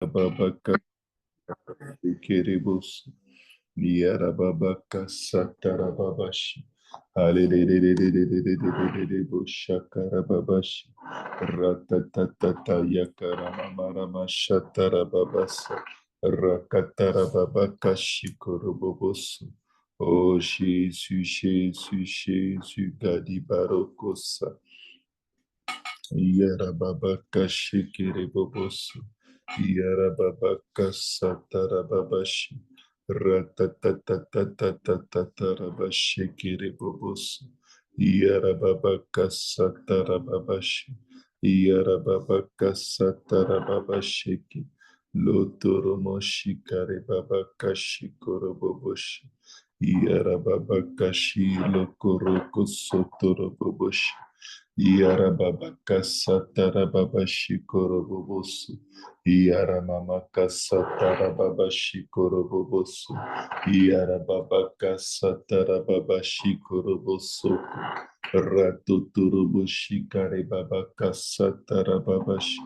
Babaka Kiribus Yarababaka Satarababashi Shakarababashi Ratatata Yakaramama Shatarababasa Rakatarababaka Shikurubobosu. Oh Jésus, Jésus, Jésus, Gadi Barokosa. Yarababaka Shikiribobosu. Yarababaka Satarababashi. Ratatatatatatatatarabashi. Yarababaka Satarababashi. Yarababaka Satarababashi. Lotoromoshi Karibabaka Shikoroboboshi. Yarababaka Shilokoroko Sotoroboboshi. Yarababaka Satarababashi Korobobosu. Yaramamaka Satarababashi Korobobosu. Yarababaka Satarababashi Korobosu. Ratuturubushi Karibabaka Satarababashi.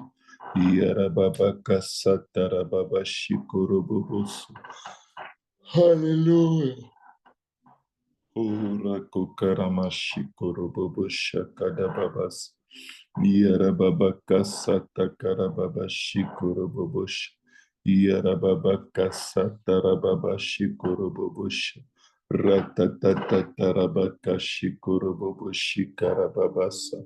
Yarababaka Satarababashi Korobobosu. Hallelujah. Ora kukaramashi korobobosha kadababas. Yarababaka satakarababashi korobobosha. Yarababaka satarababashi korobobosha. Ratatatarabakashi koroboboshi karababasa.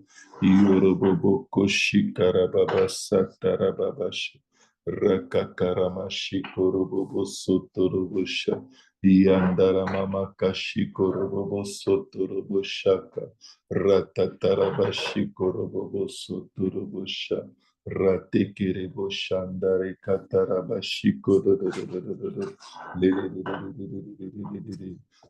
Yorobobokoshi karababasa tarababashi. Rakakaramashi koroboboso torobosha. Yandara mama kashi korobobo sotorobo shaka. Ratatarabashi korobobo sotorobo sha. Ratekerebo shandare katarabashi korobobo.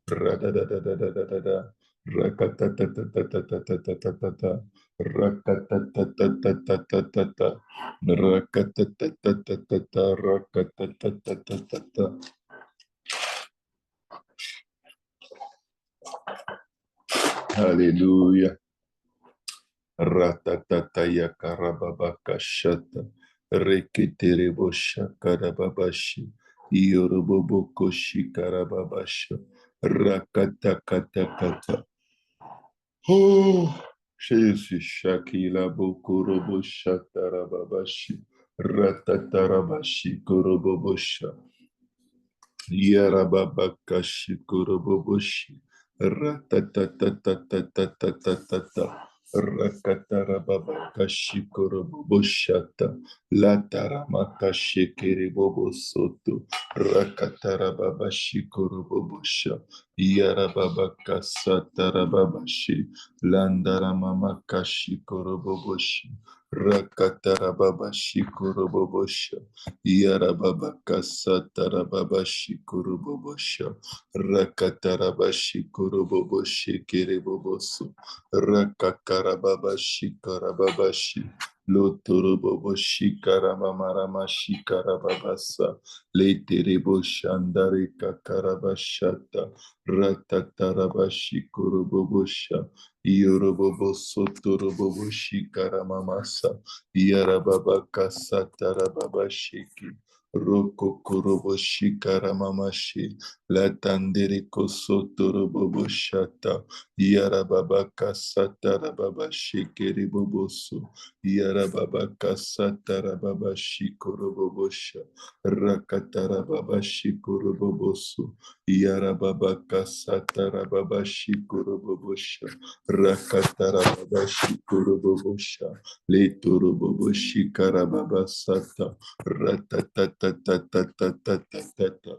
Radadadadadadada. Rakatatatatatatatatatata. Rakatatatatatatata. Rakatatatatatatata. Rakatatatata. Hallelujah. Ratatata yakarababaka shata. Reketerebo shakarababashi. Yoroboboko shikarababasha. Rakatakatakata. Oh, Jesus Shakila Bokorobo Shatarababashi. Ratatarabashi Korobobosha. Yarababakashi Koroboboshi. Ratatatatatatatatata. Rakatarababakashi Koroboboshata. Lataramakashi Kiribobosoto. Rakatarababashi Korobobosha. Yarababakasatarababashi. Landaramamakashi Koroboboshi. Rakatarababashi Korobobosha. Yarababaka Satarababashi Kurubobosha. Rakatarabashi Kuruboboshi Kiribobosu. Rakakarababashi Karababashi. Loturuboboshi Karamamaramamashi Karababasa. Leterebo Shandari Kakarabashata. Ratatarabashi Kurubobosha. Yoroboboso Turuboboshi Karamamasa. Yarababaka Satarababashiki. Roko Kuroboshi Karamamashi. Latandere Kosotoroboboshata. Yarababaka Satarababashiki Ribobosu. Yarababaka Satarababashi Korobobosha. Rakatarababashi Korobobosu. Yarababaka Satarababashi Korobobosha. Rakatarababashi Korobobosha. Leturuboboshi karababasata. Ratatatatatatatatata.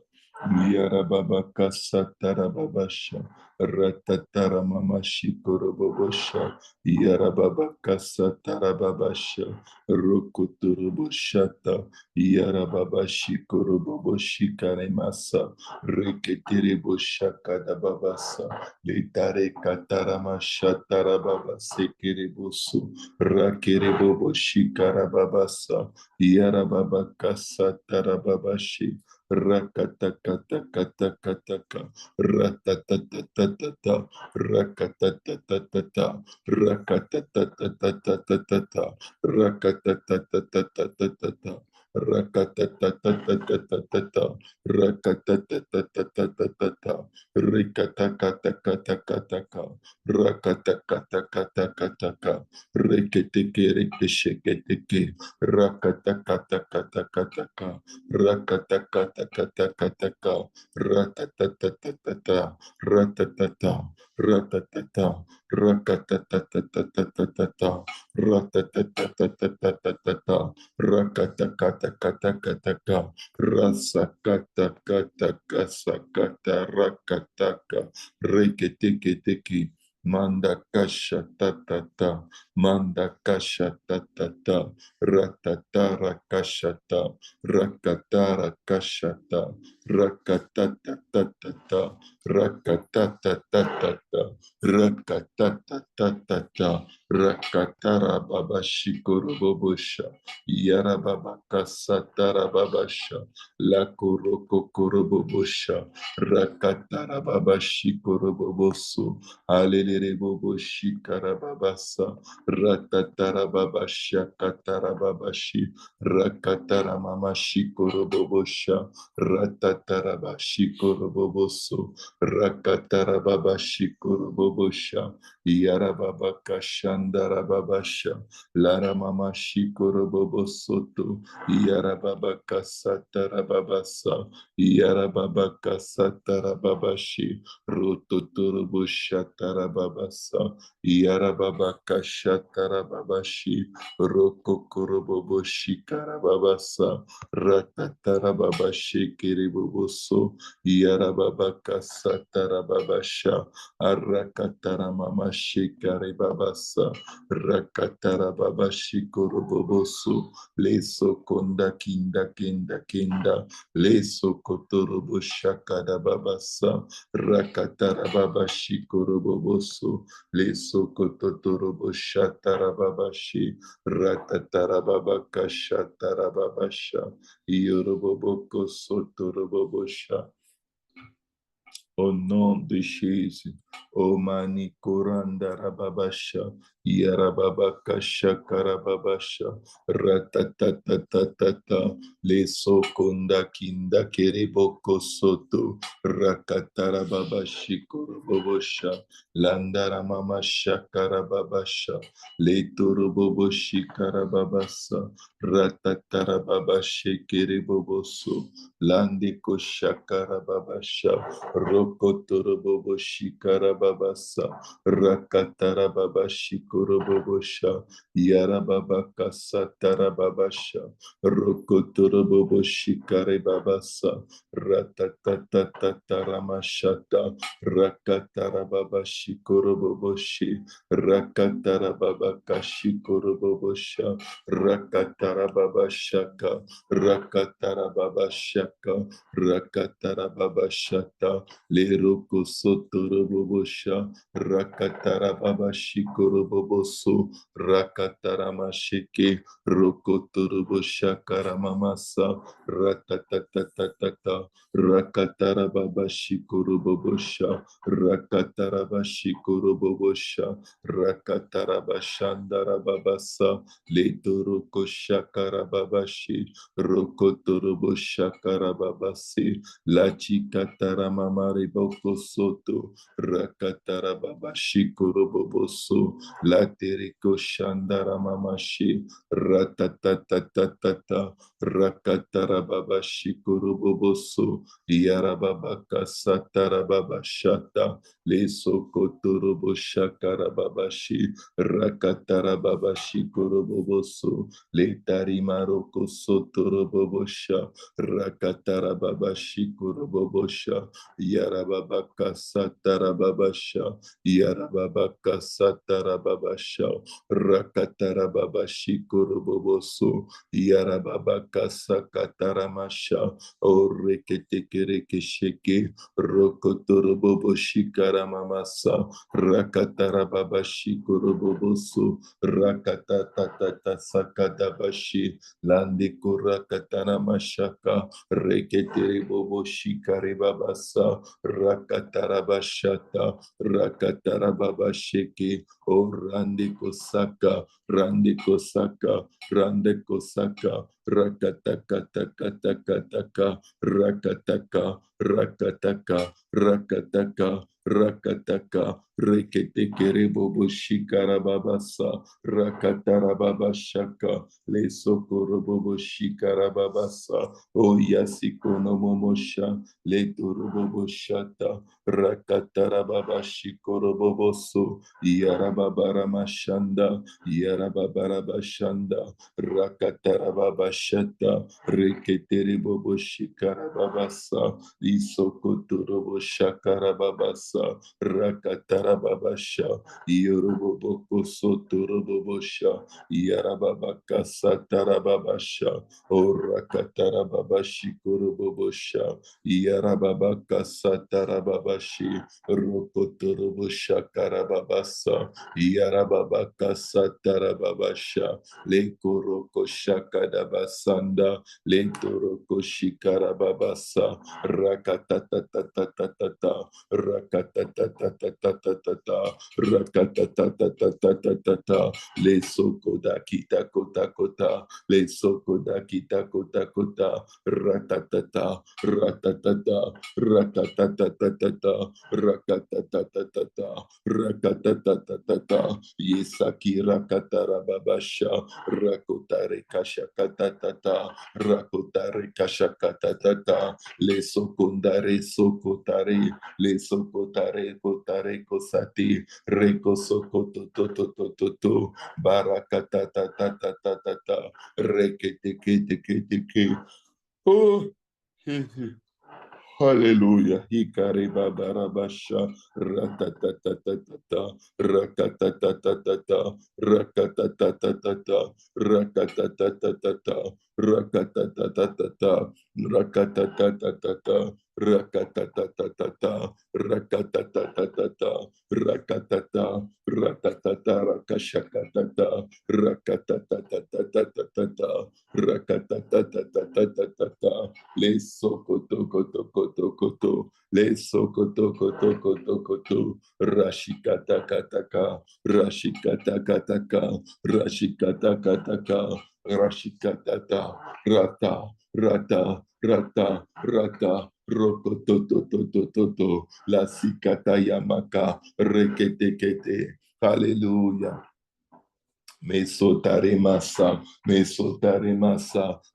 Yarababaka satarababasha. Ratataramamashi korobobosha. Yarababaka satarababasha. Rokuturuboshata. Yarababashi koroboboshi karemasa. Reketereboshakadababasa. Letare katarama shatarababa sekeribosu. Rakerebobo shikarababasa. Yarababakasa tarababashi. Rakatakatakataka. Ratatatatata. Rakatatatata. Rakatatatata. Rakatatatata. Rakatatatatata, rakatatatatata, rikatakatakataka, rakatakatakataka, riketeke rikesheketeke, rakatakatakataka, rakatakatakataka, ratatatatata, ratatata, ratatata, rakatatatatata, ratatatatata, rakatakatakataka, rasakatakatakasakata, rakataka, reketeketeki, mandakasha tatata, mandakasha tatata, ratatara kashata, rakatara kashata, rakatatatata, rakatatatata, rakatatatata, rakatara baba shikoro bobosha, yara baba kasatara babasha, la koroko korobobosha, rakatara baba shikoro boboso, alelere bobo shikara babasa, ratatara babasha katara babashi, rakatara mama shikoro bobosha, ratatara bashikoro boboso, rakatara babashikoro bobosha, Yarababa Kashandara Babasha, Lara Mama Shikoro Bobo Soto, Yarababa Kasatara Babasa, Yarababa Kasatara Babashi, Rototoro Bushatara Babasa, Yarababa Kashatara Babashi, Roko Korobobo Shikara Babasa, Ratatara Babashi Kiriboboso, Yarababa Kasatara Babasha, Arakatara mama shikare babasa, rakatara baba shikoro boboso, leso konda kinda kinda kinda, leso kotoro boshakada babasa, rakatara baba shikoro boboso, leso kotoro boshatara babashi, ratatara baba kashatara babasha, yoroboboko sotoro bobosha. Au nom de Jésus, O Mani Koranda Rababasha, Yarababakasha Karababasha, Ratatatatata, Leso Konda Kinda Kereboko Soto, Rakatarababashi Korobosha, Landara Mama Shakarababasha, Letoroboboshi Karababasa, Ratatarababashi Kereboboso, Landiko Shakarababasha, Rokotorobobo Shikarababasa, Rakatarababa Shikorobobosha, Yarababaka Satarababasha, Rokotorobobo Shikarebabasa, Ratatataramashata, Rakatarababa Shikoroboboshi, Rakatarababaka Shikorobobosha, Rakatarababashaka, Rakatarababashaka, Rakatarababashata, Leroko Sotorobosha, Rakatarababashikoroboboso, Rakataramasheke, Rokotorobosha Karamamasa, Ratatatatata, Rakatarababashikorobobosha, Rakatarabashikorobobosha, Rakatarabashandarababasa, Letoroko Shakarababashi, Rokotorobosha Karababasi, La chikatara mama reboko soto, rakatara baba shikoro boboso, la tereko shandara mama shi, ratatatatata, rakatara baba shikoro boboso, yara baba kasatara baba shata, le sokotoro boshakara baba shi, rakatara baba shikoro boboso, le tarimaroko sotoro bobosha, Rakatara baba shikuru bobosha, yarababa kasatara babasha, yarababa kasatara babasha, rakatara baba shikuru boboso, yarababa kasakatara masha, o reketeke rekesheke, rokotoro boboshikara mamasa, rakatara baba shikuru boboso, rakatata sakata bashi, Landi kurakatana mashaka, reketere bobo shikare babasa, rakatarabashata, rakatarababasheke, o rande kosaka, rande kosaka, rande kosaka, Rakataka, rakataka, rakataka, rakataka, rakataka, reketekere bobo shikarababasa, rakatarababashaka, le sokoro bobo shikarababasa, o yasikono momosha, le turubobo shata, rakatarababashikoro boboso, yarababaramashanda, yarababarabashanda, rakatarababashata, reketere bobo shikarababasa, isokotorobo shakarababasa, rakatarababasha, yoroboboko sotorobobosha, yarababaka satarababasha, orakatarababashi-korobobosha, yarababaka satarababashi, rokotorobosha karababasa, yarababaka satarababasha, lenkoroko shakadabasanda, lentoroko shikarababasa, rakatatatatata, rakatatatatata, rakatatatatata, le sokoda kita kota kota, le sokoda kita kota kota, ratatata, ratatata, rakatatatata, rakatatatata, rakatatatata, yesaki rakatarababasha, rakotare kashakatatata, rakotare kashakatatata, le sokondare sokotare, le sokotare kotare kosati, reko sokoto to to to to to, barakata ta ta ta ta ta ta, rekete kete kete ke. Oh, hallelujah. Hikari babarabasha, ratatatatata, rakatatatata, rakatatatata, rakatatatata, rakatatatata, rakatatatata, rakatatatata, rakatatatata, rakatata, ratatata, rakashakatata, rakatatatata, rakatatatata, le sokoto koto koto koto, le sokoto koto koto koto, rashikata kataka, rashikata kataka, rashikata kataka, rashikatata, rata, rata, rata, rata, rokotototototo, la sikata yamaka, reketekete, hallelujah. Mesotare masa,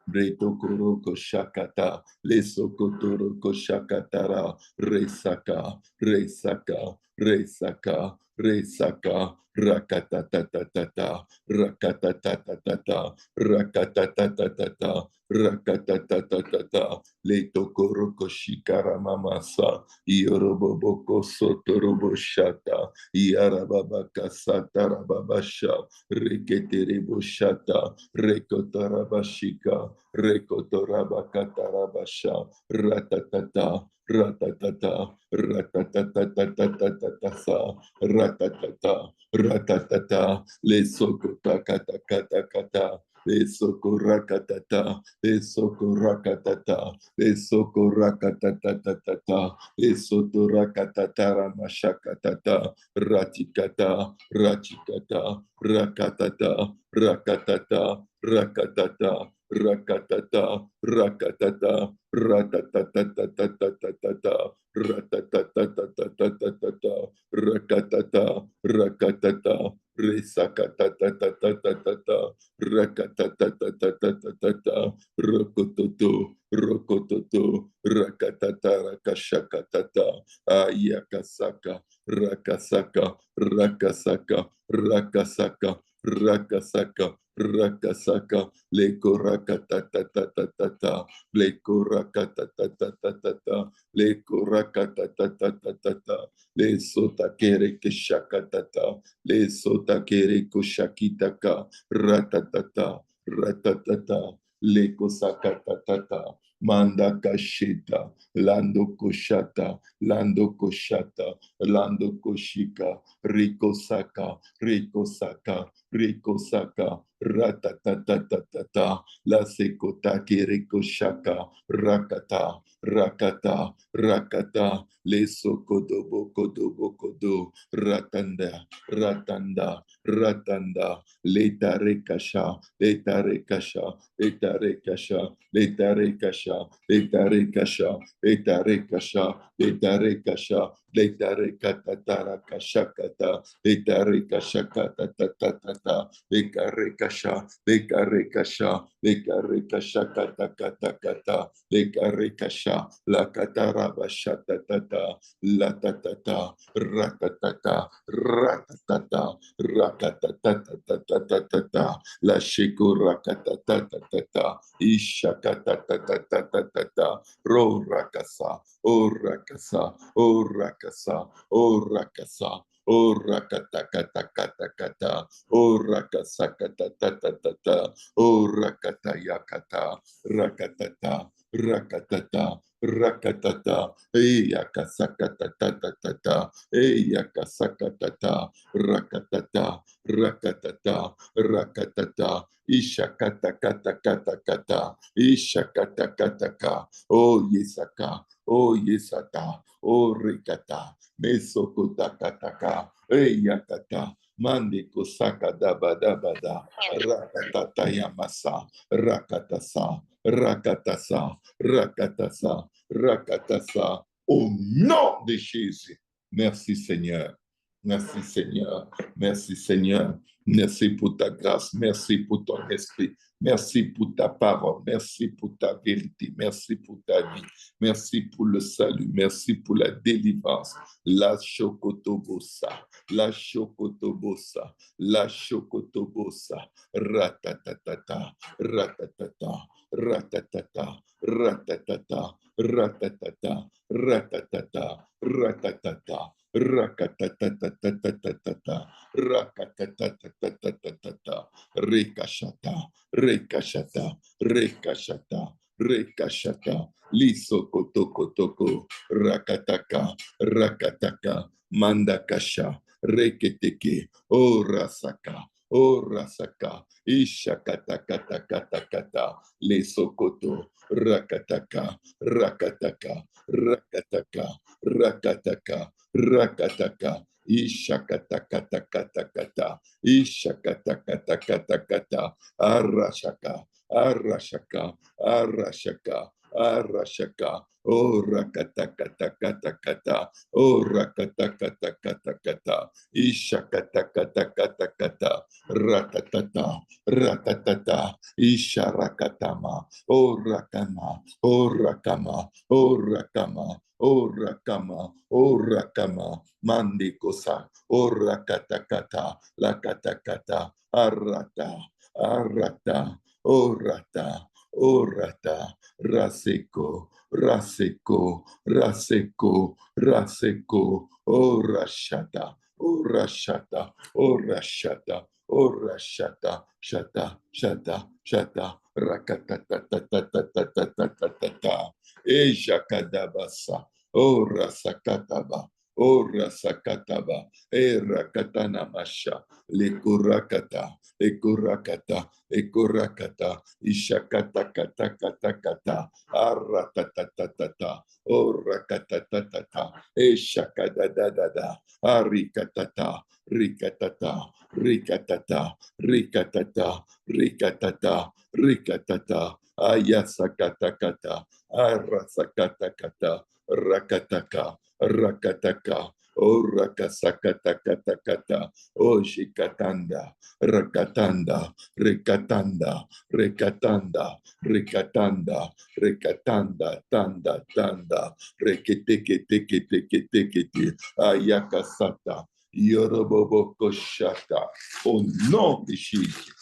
breto koroko shakata, leso kotoroko shakatara, resaka, resaka, resaka, resaka, rakatatatata, rakatatatata, rakatatatata, rakatatatata, leto koroko shikara mamasa, ioroboboko sotorobo shata, iarababaka satarababasha, Reketereboshata, Rekotarabashika, Rekotorabakatarabasha, Ratatata, Ratatata, Ratatatatatata, Ratatata, Ratatata, Lesokotakatakatakata, Lesokorakatata, Lesokorakatata, Lesokorakatatatata, Lesotorakatata, Mashakatata, Ratikata, Ratikata, rakatata, rakatata, rakatata, rakatata, rakatata, ratatatatatata, ratatatatatata, rakatata, rakatata, resakatatatatata, rakatatatatata, rokototo, rokototo, rakatata, rakashakatata, ayakasaka, rakasaka, rakasaka, rakasaka, rakasaka, rakasaka, leko rakatatatata, leko rakatatatata, leko rakatatatata, le sota kere keshakatata, le sota kere koshakitaka, ratatata, ratatata, leko sakatatata, manda kasheta, lando koshata, lando koshata, lando koshika, Rico Saka, Rico Saka, Rikosaka, Ratatatatata, La Sekota Kirikoshaka, Rakata, Rakata, Rakata, Le Sokodobo Kodobo Kodo, Ratanda, Ratanda, Ratanda, Letare Kasha, Letare Kasha, Letare Kasha, Letare Kasha, Letare Kasha, Letare Kasha, Letare Kasha, Letare Katatara Kashakata, Letare Kashakata Tatatata, Lekare Kasha, Lekare Kasha, Lekare Kasha Kata Kata Kata, Lekare Kasha, La Katara Bashata Tata, La Tatata, Ratatata, Ratatata, Rakatatatatatatata, La Sheko Rakatatatata, Ishakatatatata, Ro Rakasa, O Rakasa, O Rakasa, O Rakasa, O Rakatakatakata, O Rakasakatatatata, O Rakatayakata, Rakatata, Rakatata, Rakatata, Eyakasakatatata, Eyakasakatata, Rakatata, Rakatata, Rakatata, Ishakatakatakata, Ishakatakataka, O Yesaka, O Yesata, O Rikata, Mesokotakataka, Eyakata, Mandiko Saka Dabada, Rakatata Yamasa, Rakatasa, Rakatasa, Rakatasa, Rakatasa, au nom de Jésus. Merci Seigneur. Merci Seigneur. Merci Seigneur. Merci pour ta grâce. Merci pour ton esprit. Merci pour ta parole. Merci pour ta vérité. Merci pour ta vie. Merci pour le salut. Merci pour la délivrance. La chocotobosa. La chocotobosa. La chocotobosa. Ratatatata. Ratatata. Ratatata. Ratatata. Ratatata. Ratatata. Ratatata. Rakatatatatata, rakatatatatata, rekashata, rekashata, rekashata, rekashata, lisokotokotoko, rakataka, rakataka, mandakasha, reketeke, o rasaka, o rasaka, ishakatakatakata, lesokoto, rakataka, rakataka, rakataka, rakataka, rakataka, ishakatakatakata, ishakatakatakata, arashaka, arashaka, arashaka, arashaka, o rakatakatakata, o rakatakatakata, ishakatakatakata, ratatata, ratatata, isharakatama, o rakama, o rakama, o rakama, O rakama, o rakama, mandikosa, o rakatakata, lakatakata, arata, arata, o rata, o rata, raseko, raseko, raseko, raseko, o rashata, o rashata, o rashata, o rashata, shata, shata, shata, rakatatatatatatatata. Ejakadabasa, O Rasakataba, O Rasakataba, E Rakatana Masha, Lekurakata, Lekurakata, Lekurakata, Ishakatakatakata, Aratatatata, O Rakatatata, Eshakadadada, Arikatata, Rikatata, Rikatata, Rikatata, Rikatata, Rikatata, Ayasakatakata, Arasakatakata, Rakataka, Rakataka, O Rakasakatakata, O Shikatanda, Rakatanda, Rekatanda, Rekatanda, Rekatanda, Rekatanda, Tanda, Tanda, Reketeke, Teke, Teke, Teke, Ayakasata, Yoroboko Shata, au nom de Jésus.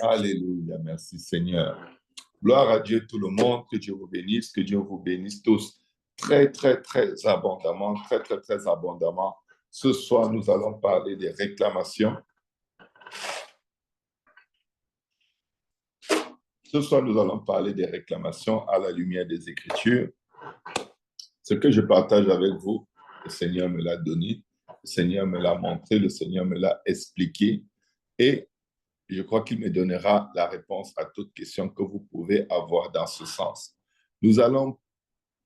Alléluia, merci Seigneur. Gloire à Dieu tout le monde, que Dieu vous bénisse, que Dieu vous bénisse tous très, très, très abondamment, très, très, très abondamment. Ce soir, nous allons parler des réclamations. Ce soir, nous allons parler des réclamations à la lumière des Écritures. Ce que je partage avec vous, le Seigneur me l'a donné, le Seigneur me l'a montré, le Seigneur me l'a expliqué. Et Je crois qu'il me donnera la réponse à toute question que vous pouvez avoir dans ce sens. Nous allons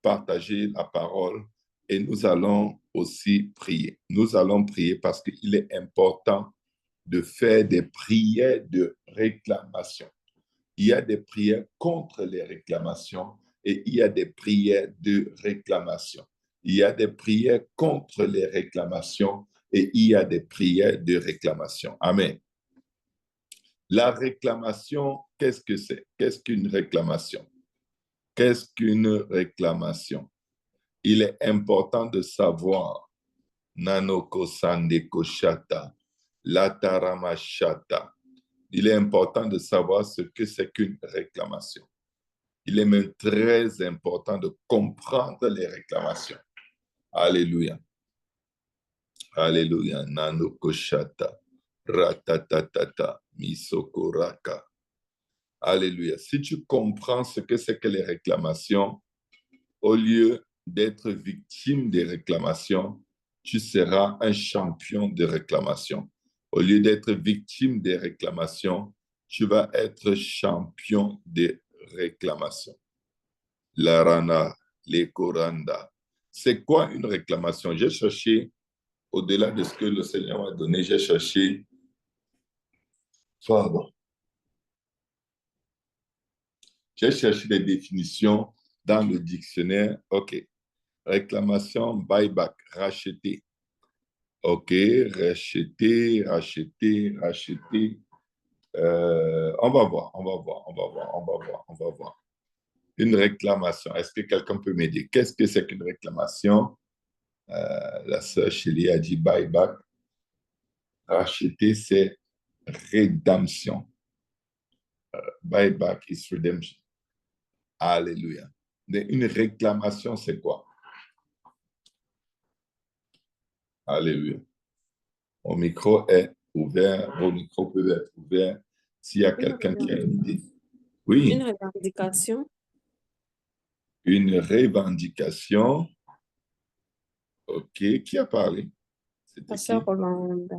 partager la parole et nous allons aussi prier. Nous allons prier parce qu'il est important de faire des prières de réclamation. Il y a des prières contre les réclamations et il y a des prières de réclamation. Il y a des prières contre les réclamations et il y a des prières de réclamation. Amen. La réclamation, qu'est-ce que c'est? Qu'est-ce qu'une réclamation? Qu'est-ce qu'une réclamation? Il est important de savoir Nanoko Sandeko Shata, Latarama Shata. Il est important de savoir ce que c'est qu'une réclamation. Il est même très important de comprendre les réclamations. Alléluia. Alléluia. Nanoko Shata, Ratatatata, Misokoraka. Alléluia. Si tu comprends ce que c'est que les réclamations, au lieu d'être victime des réclamations, tu seras un champion de réclamation. Au lieu d'être victime des réclamations, tu vas être champion des réclamations. La rana, les koranda. C'est quoi une réclamation? J'ai cherché, au-delà de ce que le Seigneur m'a donné, j'ai cherché, pardon, j'ai cherché des définitions dans le dictionnaire. OK. Réclamation, buyback, racheter. OK, racheter, racheter, racheter. On va voir, on va voir, on va voir, on va voir, on va voir. Une réclamation. Est-ce que quelqu'un peut m'aider? Qu'est-ce que c'est qu'une réclamation? La sœur Chélie a dit buyback. Racheter, c'est rédemption. Buyback is redemption. Alléluia. Mais une réclamation, c'est quoi? Alléluia. Mon micro est ouvert, vos micros peuvent être ouverts. S'il y a quelqu'un qui a une idée. Une Oui, revendication. une revendication. OK. Qui a parlé? C'était La qui? sœur Rolanda.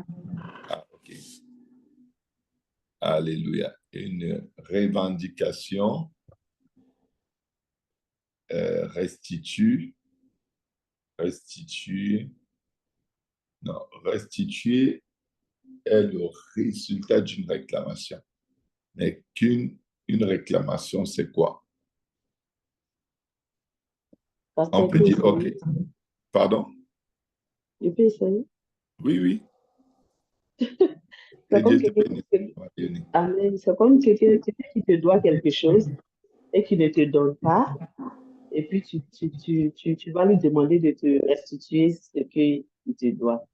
Ah, OK. Alléluia. Une revendication restitue. Restituer. Non, restituer est le résultat d'une réclamation. Mais une réclamation, c'est quoi? On Pasteur, peut dire, OK. Pardon? je peux essayer. Oui, oui. Que C'est comme Dieu te quelqu'un bénisse. Amen. C'est comme quelqu'un qui te doit quelque chose et qui ne te donne pas. Et puis, tu vas lui demander de te restituer ce qu'il te doit.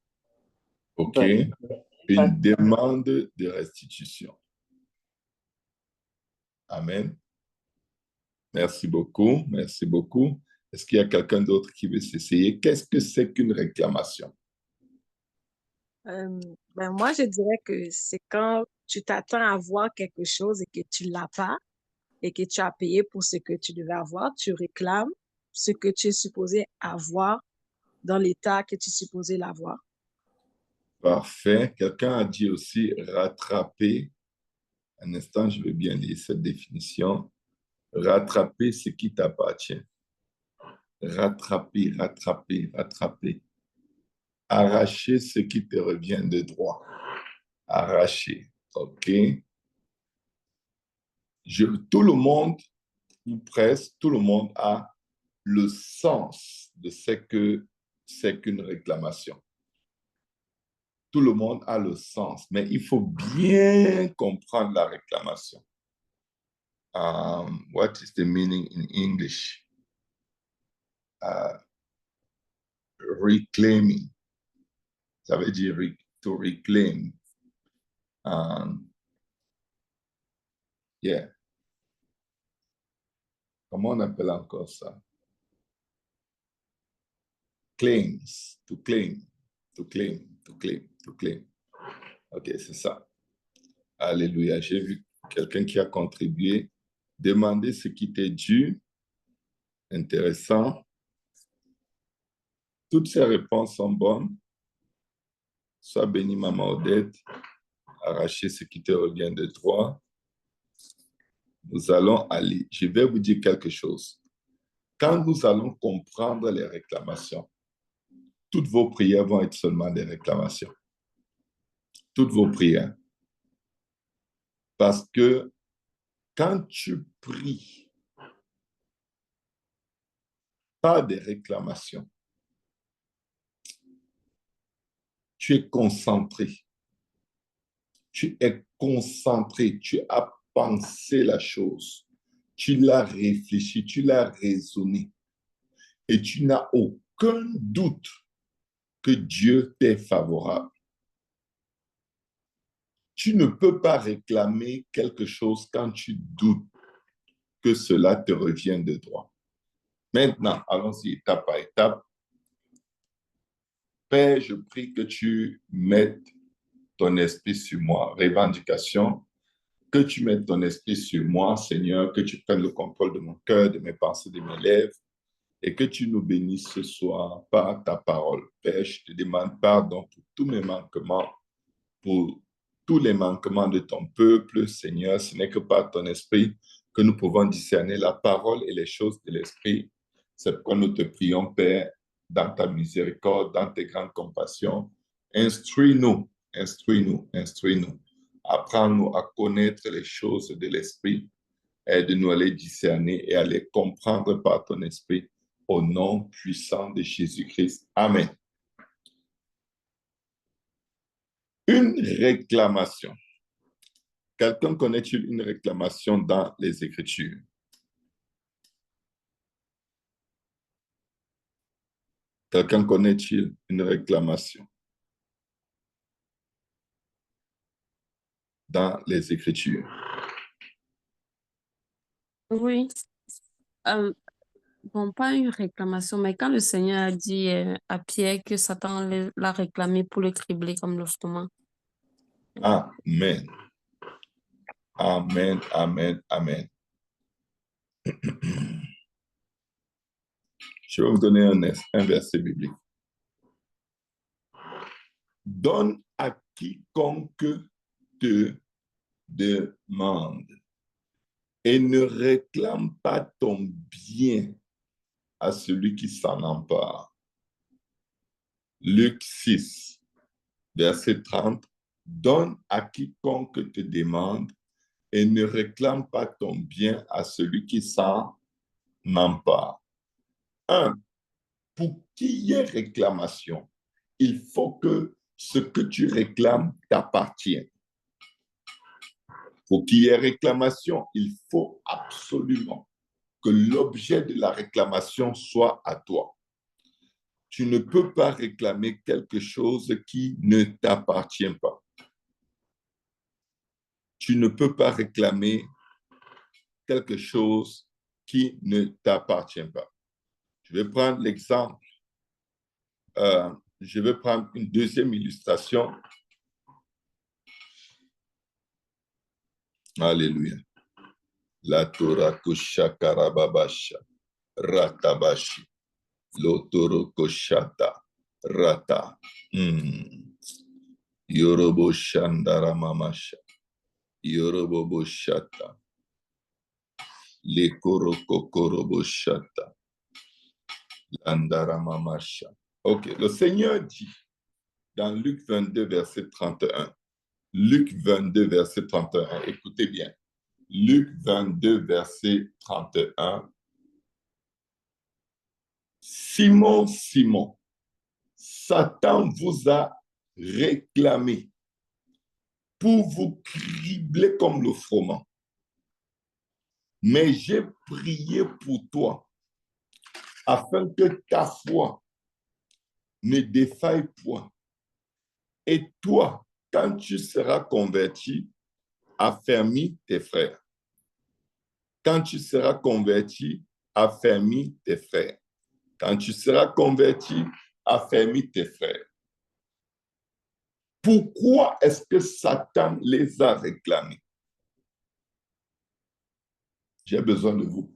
OK. Voilà. Une demande de restitution. Amen. Merci beaucoup. Merci beaucoup. Est-ce qu'il y a quelqu'un d'autre qui veut s'essayer? Qu'est-ce que c'est qu'une réclamation? Moi, je dirais que c'est quand tu t'attends à voir quelque chose et que tu ne l'as pas et que tu as payé pour ce que tu devais avoir, tu réclames ce que tu es supposé avoir dans l'état que tu es supposé l'avoir. Parfait. Quelqu'un a dit aussi rattraper. Un instant, je vais bien lire cette définition. Rattraper ce qui t'appartient. Rattraper, rattraper, rattraper. Arracher ce qui te revient de droit. Arracher. OK. Tout le monde, ou presque tout le monde, a le sens de ce que c'est qu'une réclamation. Tout le monde a le sens, mais il faut bien comprendre la réclamation. What is the meaning in English? Reclaiming. Ça veut dire to reclaim. Yeah. Comment on appelle encore ça? Claims. To claim. To claim. To claim. To claim. OK, c'est ça. Alléluia. J'ai vu quelqu'un qui a contribué. Demander ce qui t'est dû. Intéressant. Toutes ces réponses sont bonnes. Sois béni, Maman Odette. arracher ce qui te revient de droit. Nous allons aller. Je vais vous dire quelque chose. Quand nous allons comprendre les réclamations, toutes vos prières vont être seulement des réclamations. Toutes vos prières. Parce que quand tu pries, pas des réclamations, tu es concentré. Tu es concentré, tu as pensé la chose, tu l'as réfléchi, tu l'as raisonné et tu n'as aucun doute que Dieu t'est favorable. Tu ne peux pas réclamer quelque chose quand tu doutes que cela te revient de droit. Maintenant, allons-y étape par étape. Père, je prie que tu mettes ton esprit sur moi. Revendication, que tu mettes ton esprit sur moi, Seigneur, que tu prennes le contrôle de mon cœur, de mes pensées, de mes lèvres, et que tu nous bénisses ce soir par ta parole. Père, je te demande pardon pour tous mes manquements, pour tous les manquements de ton peuple, Seigneur. Ce n'est que par ton esprit que nous pouvons discerner la parole et les choses de l'esprit. C'est pourquoi nous te prions, Père, dans ta miséricorde, dans tes grandes compassions. Instruis-nous, instruis-nous, instruis-nous. Apprends-nous à connaître les choses de l'esprit. Aide-nous à les discerner et à les comprendre par ton esprit. Au nom puissant de Jésus-Christ. Amen. Une réclamation. Quelqu'un connaît-il une réclamation dans les Écritures? Quelqu'un connaît-il une réclamation dans les Écritures? Oui. Euh, Bon, pas une réclamation, mais quand le Seigneur a dit à Pierre que Satan l'a réclamé pour le cribler comme le froment. Amen. Amen, amen, amen. Je vais vous donner un verset biblique. Donne à quiconque te demande et ne réclame pas ton bien à celui qui s'en empare. Luc 6, verset 30. Donne à quiconque te demande et ne réclame pas ton bien à celui qui s'en empare. 1. Pour qu'il y ait réclamation, il faut que ce que tu réclames t'appartienne. Pour qu'il y ait réclamation, il faut absolument que l'objet de la réclamation soit à toi. Tu ne peux pas réclamer quelque chose qui ne t'appartient pas. Tu ne peux pas réclamer quelque chose qui ne t'appartient pas. Je vais prendre l'exemple. Je vais prendre une deuxième illustration. Alléluia. La Torah Kosha Karababasha Ratabashi Lotoro Koshata Rata Yorobo Shandara Mamasha Yorobo Boshata Lekoro Kokorobo Shata Landara Mamasha. Ok, le Seigneur dit dans Luc 22, verset 31. Luc 22, verset 31. Écoutez bien. Luc 22, verset 31. Simon, Simon, Satan vous a réclamé pour vous cribler comme le froment. Mais j'ai prié pour toi afin que ta foi ne défaille point. Et toi, quand tu seras converti, affermis tes frères. Quand tu seras converti, affermis tes frères. Quand tu seras converti, affermis tes frères. Pourquoi est-ce que Satan les a réclamés? J'ai besoin de vous.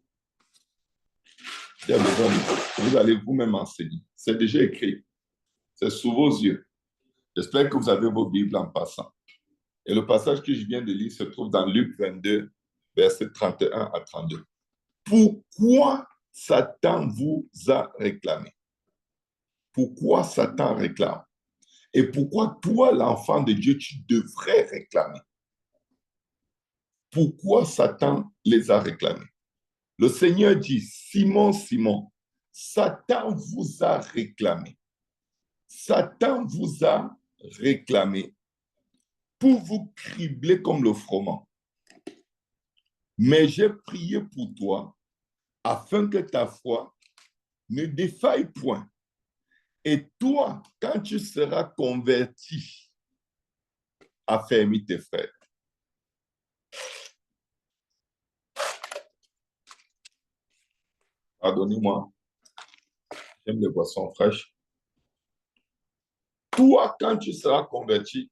J'ai besoin de vous. Vous allez vous-même enseigner. C'est déjà écrit. C'est sous vos yeux. J'espère que vous avez vos Bibles en passant. Et le passage que je viens de lire se trouve dans Luc 22, versets 31 à 32. Pourquoi Satan vous a réclamé? Pourquoi Satan réclame? Et pourquoi toi, l'enfant de Dieu, tu devrais réclamer? Pourquoi Satan les a réclamés? Le Seigneur dit, Simon, Simon, Satan vous a réclamé. Satan vous a réclamé pour vous cribler comme le froment. Mais j'ai prié pour toi afin que ta foi ne défaille point. Et toi, quand tu seras converti, affermis tes frères. Pardonnez-moi, j'aime les boissons fraîches. Toi, quand tu seras converti,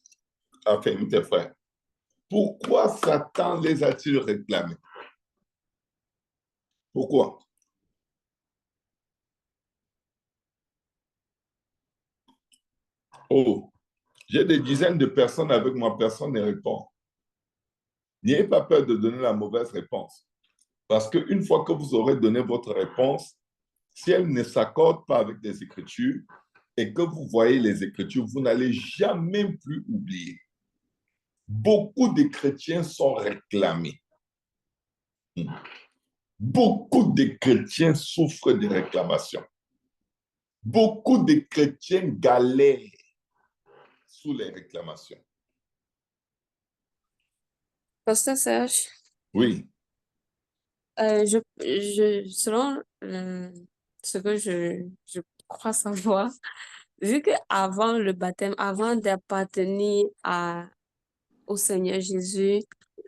affermis tes frères. Pourquoi Satan les a-t-il réclamés? Pourquoi? Oh, j'ai des dizaines de personnes avec moi, personne ne répond. N'ayez pas peur de donner la mauvaise réponse. Parce qu'une fois que vous aurez donné votre réponse, si elle ne s'accorde pas avec les Écritures et que vous voyez les Écritures, vous n'allez jamais plus oublier. Beaucoup de chrétiens sont réclamés. Beaucoup de chrétiens souffrent de réclamations. Beaucoup de chrétiens galèrent sous les réclamations. Pasteur Serge, Oui, selon ce que je crois savoir, vu qu'avant le baptême, avant d'appartenir au Seigneur Jésus,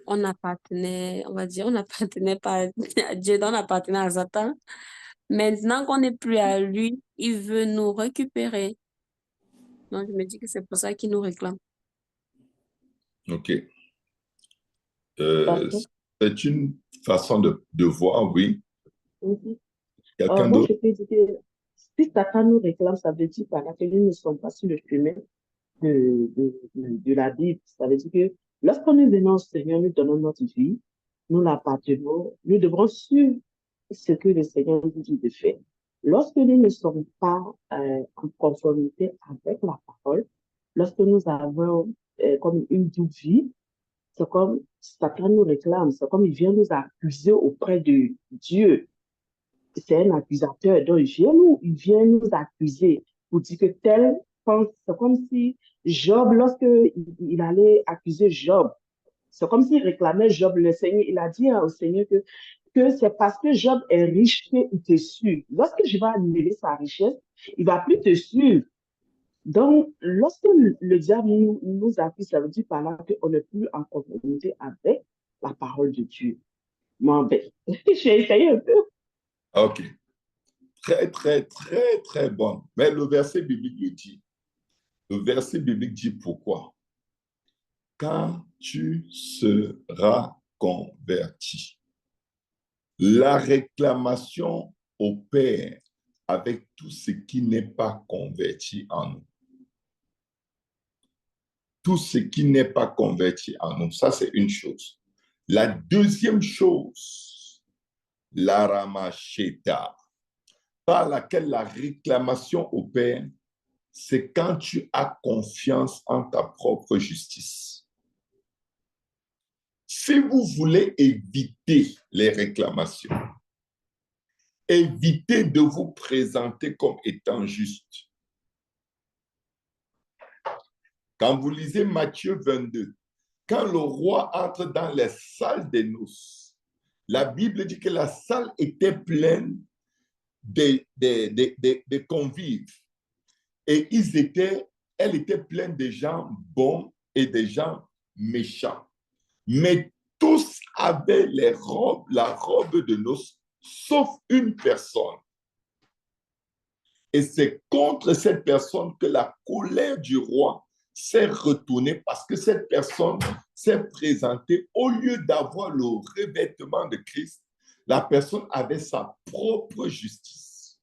on appartenait, on va dire, on n'appartenait pas à Dieu, on appartenait à Satan. Maintenant qu'on n'est plus à lui, il veut nous récupérer. Donc, je me dis que c'est pour ça qu'il nous réclame. ok. Pasteur. C'est une façon de voir, oui. Mhm. Quelqu'un Moi, d'autre? je peux dire que si Satan nous réclame, ça veut dire par là que nous ne sommes pas sur le chemin de la Bible. Ça veut dire que lorsque nous venons au Seigneur, nous donnons notre vie, nous l'appartenons, nous devrons suivre ce que le Seigneur nous dit de faire. Lorsque nous ne sommes pas en conformité avec la parole, lorsque nous avons comme une double vie, c'est comme Satan nous réclame, c'est comme il vient nous accuser auprès de Dieu. C'est un accusateur, donc il vient nous accuser pour dire que tel pense, c'est comme si Job, lorsque il allait accuser Job, c'est comme s'il réclamait Job, le Seigneur, il a dit au Seigneur que c'est parce que Job est riche qu'il te suit. Lorsque je vais annuler sa richesse, il va plus te suivre. Donc, lorsque le diable nous accuse, ça veut dire par là qu'on n'est plus en conformité avec la parole de Dieu. Moi, ben, j'ai essayé un peu. Ok. Très, très, très, très bonne. Mais le verset biblique le dit. Le verset biblique dit pourquoi? Quand tu seras converti, la réclamation opère avec tout ce qui n'est pas converti en nous. Tout ce qui n'est pas converti en nous, ça c'est une chose. La deuxième chose, la ramacheta, par laquelle la réclamation opère, c'est quand tu as confiance en ta propre justice. Si vous voulez éviter les réclamations, évitez de vous présenter comme étant juste. Quand vous lisez Matthieu 22, quand le roi entre dans les salles des noces, la Bible dit que la salle était pleine de convives. Et elle était pleine de gens bons et de gens méchants. Mais tous avaient la robe de noces, sauf une personne. Et c'est contre cette personne que la colère du roi s'est retournée parce que cette personne s'est présentée, au lieu d'avoir le revêtement de Christ, la personne avait sa propre justice.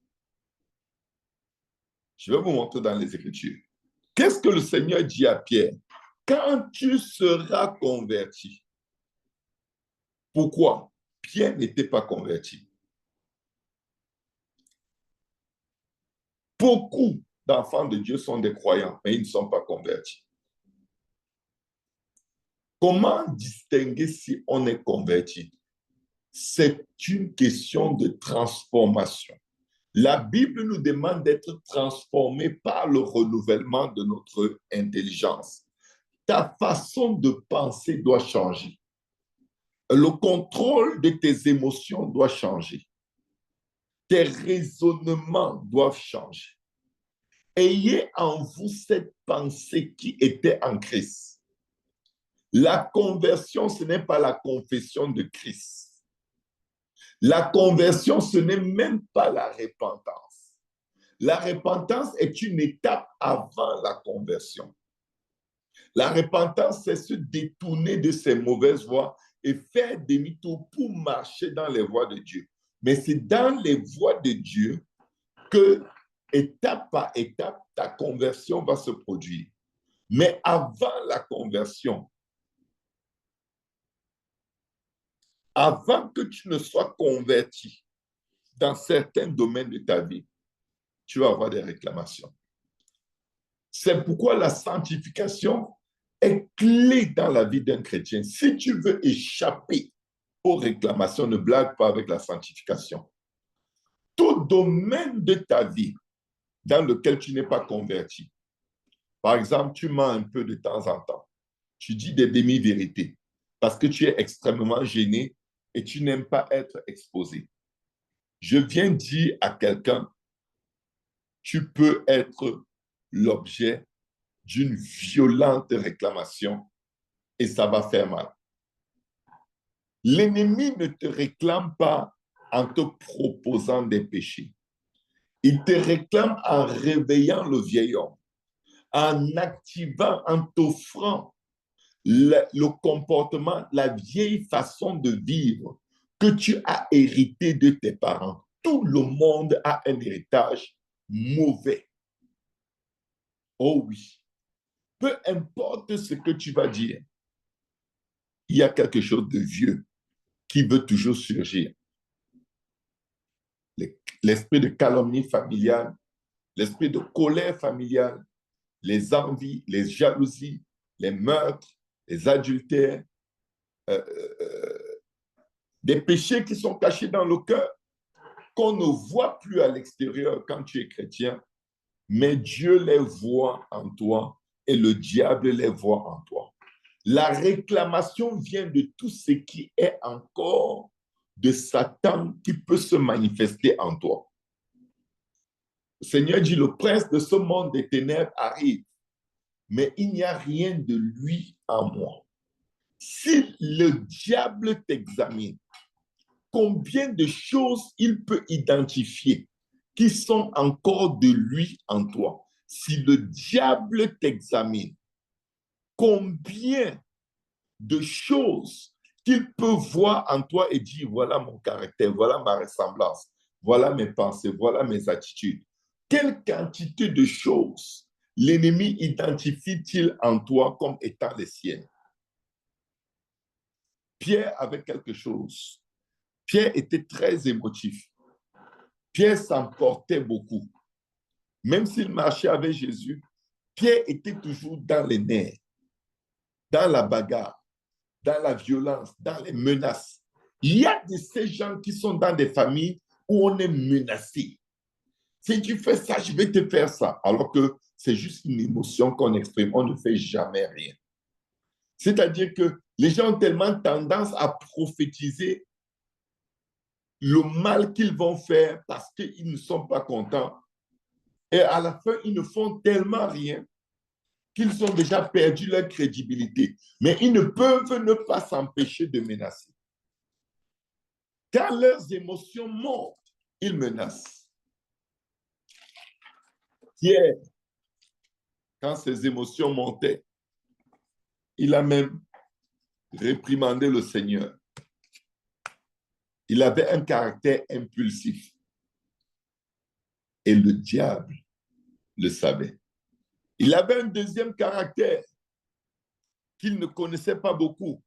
Je vais vous montrer dans les Écritures. Qu'est-ce que le Seigneur dit à Pierre? Quand tu seras converti, pourquoi Pierre n'était pas converti? Beaucoup d'enfants de Dieu sont des croyants, mais ils ne sont pas convertis. Comment distinguer si on est converti? C'est une question de transformation. La Bible nous demande d'être transformés par le renouvellement de notre intelligence. Ta façon de penser doit changer. Le contrôle de tes émotions doit changer. Tes raisonnements doivent changer. Ayez en vous cette pensée qui était en Christ. La conversion, ce n'est pas la confession de Christ. La conversion, ce n'est même pas la repentance. La repentance est une étape avant la conversion. La repentance, c'est se détourner de ses mauvaises voies et faire demi-tour pour marcher dans les voies de Dieu. Mais c'est dans les voies de Dieu que, étape par étape, ta conversion va se produire. Mais avant la conversion, avant que tu ne sois converti dans certains domaines de ta vie, tu vas avoir des réclamations. C'est pourquoi la sanctification est clé dans la vie d'un chrétien. Si tu veux échapper aux réclamations, ne blague pas avec la sanctification. Tout domaine de ta vie dans lequel tu n'es pas converti, par exemple, tu mens un peu de temps en temps, tu dis des demi-vérités parce que tu es extrêmement gêné et tu n'aimes pas être exposé. Je viens dire à quelqu'un, tu peux être l'objet d'une violente réclamation et ça va faire mal. L'ennemi ne te réclame pas en te proposant des péchés. Il te réclame en réveillant le vieil homme, en activant, en t'offrant le comportement, la vieille façon de vivre que tu as hérité de tes parents. Tout le monde a un héritage mauvais. Oh oui. Peu importe ce que tu vas dire, il y a quelque chose de vieux qui veut toujours surgir. L'esprit de calomnie familiale, l'esprit de colère familiale, les envies, les jalousies, les meurtres, les adultères, des péchés qui sont cachés dans le cœur, qu'on ne voit plus à l'extérieur quand tu es chrétien, mais Dieu les voit en toi et le diable les voit en toi. La réclamation vient de tout ce qui est encore de Satan qui peut se manifester en toi. Le Seigneur dit, le prince de ce monde des ténèbres arrive, mais il n'y a rien de lui en moi. Si le diable t'examine, combien de choses il peut identifier qui sont encore de lui en toi? Si le diable t'examine, combien de choses qu'il peut voir en toi et dire, voilà mon caractère, voilà ma ressemblance, voilà mes pensées, voilà mes attitudes. Quelle quantité de choses l'ennemi identifie-t-il en toi comme étant les siennes? Pierre avait quelque chose. Pierre était très émotif. Pierre s'emportait beaucoup. Même s'il marchait avec Jésus, Pierre était toujours dans les nerfs, dans la bagarre, dans la violence, dans les menaces. Il y a de ces gens qui sont dans des familles où on est menacé. Si tu fais ça, je vais te faire ça. Alors que c'est juste une émotion qu'on exprime. On ne fait jamais rien. C'est-à-dire que les gens ont tellement tendance à prophétiser le mal qu'ils vont faire parce qu'ils ne sont pas contents. Et à la fin, ils ne font tellement rien qu'ils ont déjà perdu leur crédibilité. Mais ils ne peuvent ne pas s'empêcher de menacer. Quand leurs émotions montent, ils menacent. Pierre, quand ses émotions montaient, il a même réprimandé le Seigneur. Il avait un caractère impulsif. Et le diable le savait. Il avait un deuxième caractère. qu'il ne connaissait pas beaucoup.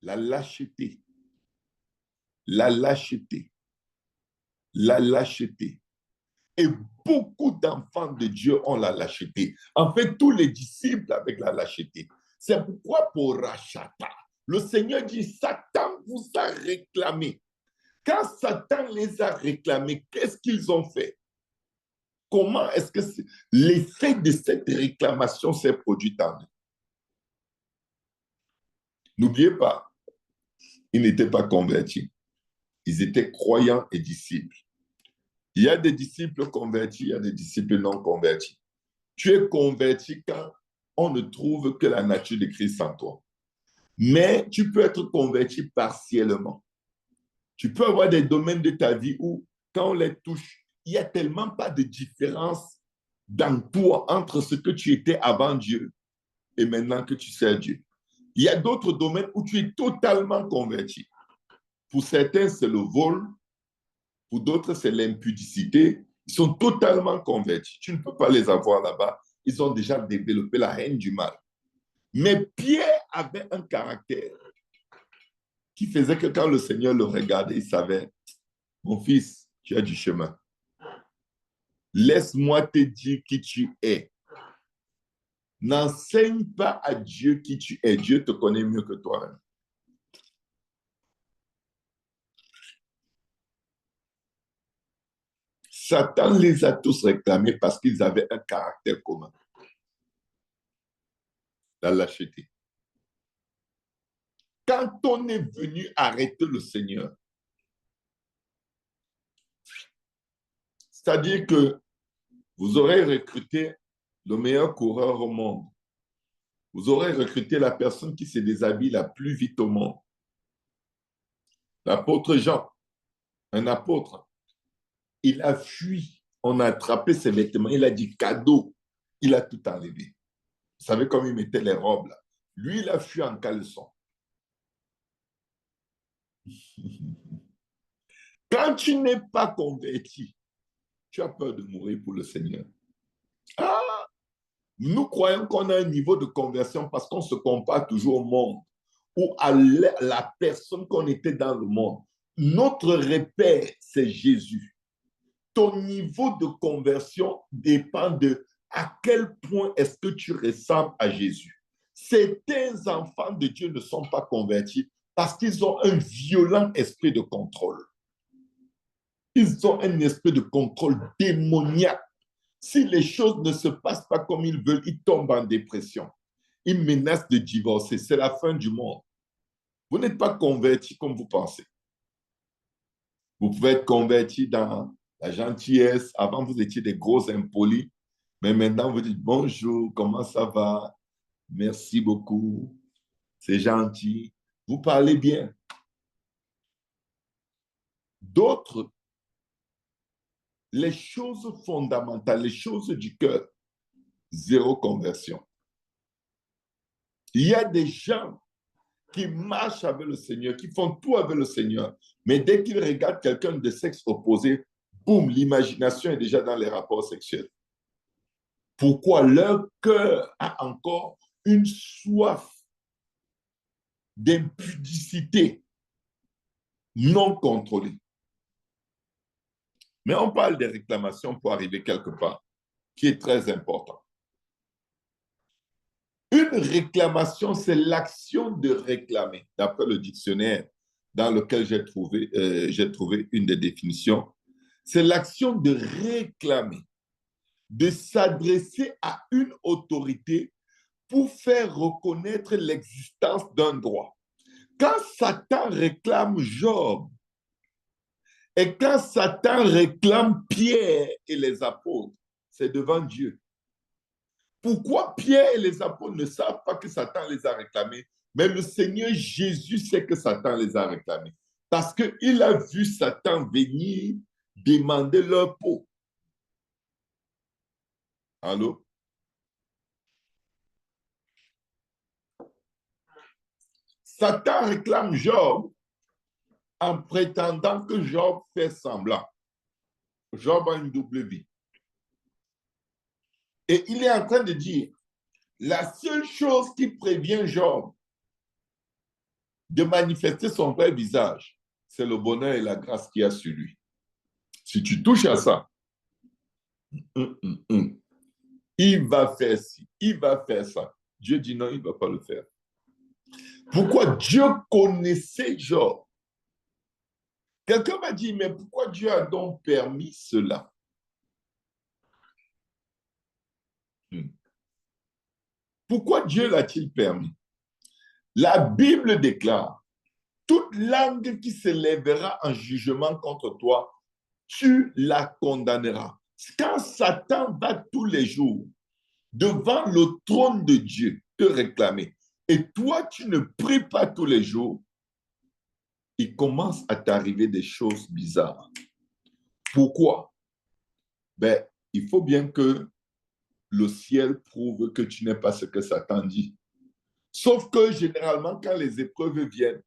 La lâcheté. La lâcheté. La lâcheté. Et beaucoup d'enfants de Dieu ont la lâcheté. En fait, tous les disciples avec la lâcheté. C'est pourquoi pour Rachata, le Seigneur dit, Satan vous a réclamé. Quand Satan les a réclamés, qu'est-ce qu'ils ont fait? Comment est-ce que l'effet de cette réclamation s'est produit en eux? N'oubliez pas, ils n'étaient pas convertis. Ils étaient croyants et disciples. Il y a des disciples convertis, il y a des disciples non convertis. Tu es converti quand on ne trouve que la nature de Christ en toi. Mais tu peux être converti partiellement. Tu peux avoir des domaines de ta vie où, quand on les touche, il n'y a tellement pas de différence dans toi entre ce que tu étais avant Dieu et maintenant que tu sers Dieu. Il y a d'autres domaines où tu es totalement converti. Pour certains, c'est le vol. Pour d'autres, c'est l'impudicité. Ils sont totalement convertis. Tu ne peux pas les avoir là-bas. Ils ont déjà développé la haine du mal. Mais Pierre avait un caractère qui faisait que quand le Seigneur le regardait, il savait, mon fils, tu as du chemin. Laisse-moi te dire qui tu es. N'enseigne pas à Dieu qui tu es. Dieu te connaît mieux que toi. Satan les a tous réclamés parce qu'ils avaient un caractère commun. La lâcheté. Quand on est venu arrêter le Seigneur, c'est-à-dire que vous aurez recruté le meilleur coureur au monde. Vous aurez recruté la personne qui se déshabille la plus vite au monde. L'apôtre Jean, un apôtre, il a fui. On a attrapé ses vêtements. Il a dit cadeau. Il a tout enlevé. Vous savez comment il mettait les robes là? Lui, il a fui en caleçon. Quand tu n'es pas converti, tu as peur de mourir pour le Seigneur. Ah, nous croyons qu'on a un niveau de conversion parce qu'on se compare toujours au monde ou à la personne qu'on était dans le monde. Notre repère, c'est Jésus. Ton niveau de conversion dépend de à quel point est-ce que tu ressembles à Jésus. Certains enfants de Dieu ne sont pas convertis parce qu'ils ont un violent esprit de contrôle. Ils ont un esprit de contrôle démoniaque. Si les choses ne se passent pas comme ils veulent, ils tombent en dépression. Ils menacent de divorcer. C'est la fin du monde. Vous n'êtes pas converti comme vous pensez. Vous pouvez être converti dans la gentillesse. Avant, vous étiez des gros impolis. Mais maintenant, vous dites bonjour, comment ça va? Merci beaucoup. C'est gentil. Vous parlez bien. D'autres, les choses fondamentales, les choses du cœur, zéro conversion. Il y a des gens qui marchent avec le Seigneur, qui font tout avec le Seigneur, mais dès qu'ils regardent quelqu'un de sexe opposé, boum, l'imagination est déjà dans les rapports sexuels. Pourquoi? Leur cœur a encore une soif d'impudicité non contrôlée. Mais on parle des réclamations pour arriver quelque part, qui est très important. Une réclamation, c'est l'action de réclamer. D'après le dictionnaire dans lequel j'ai trouvé une des définitions, c'est l'action de réclamer, de s'adresser à une autorité pour faire reconnaître l'existence d'un droit. Quand Satan réclame Job et quand Satan réclame Pierre et les apôtres, c'est devant Dieu. Pourquoi Pierre et les apôtres ne savent pas que Satan les a réclamés, mais le Seigneur Jésus sait que Satan les a réclamés? Parce qu'il a vu Satan venir demander leur peau. Allô? Satan réclame Job en prétendant que Job fait semblant. Job a une double vie. Et il est en train de dire, la seule chose qui prévient Job de manifester son vrai visage, c'est le bonheur et la grâce qu'il y a sur lui. Si tu touches à ça, il va faire ci, il va faire ça. Dieu dit non, il ne va pas le faire. Pourquoi Dieu connaissait Job? Quelqu'un m'a dit, mais pourquoi Dieu a donc permis cela? Pourquoi Dieu l'a-t-il permis? La Bible déclare, toute langue qui s'élèvera en jugement contre toi, tu la condamneras. Quand Satan va tous les jours devant le trône de Dieu te réclamer, et toi, tu ne pries pas tous les jours, il commence à t'arriver des choses bizarres. Pourquoi? Ben, il faut bien que le ciel prouve que tu n'es pas ce que Satan dit. Sauf que généralement, quand les épreuves viennent,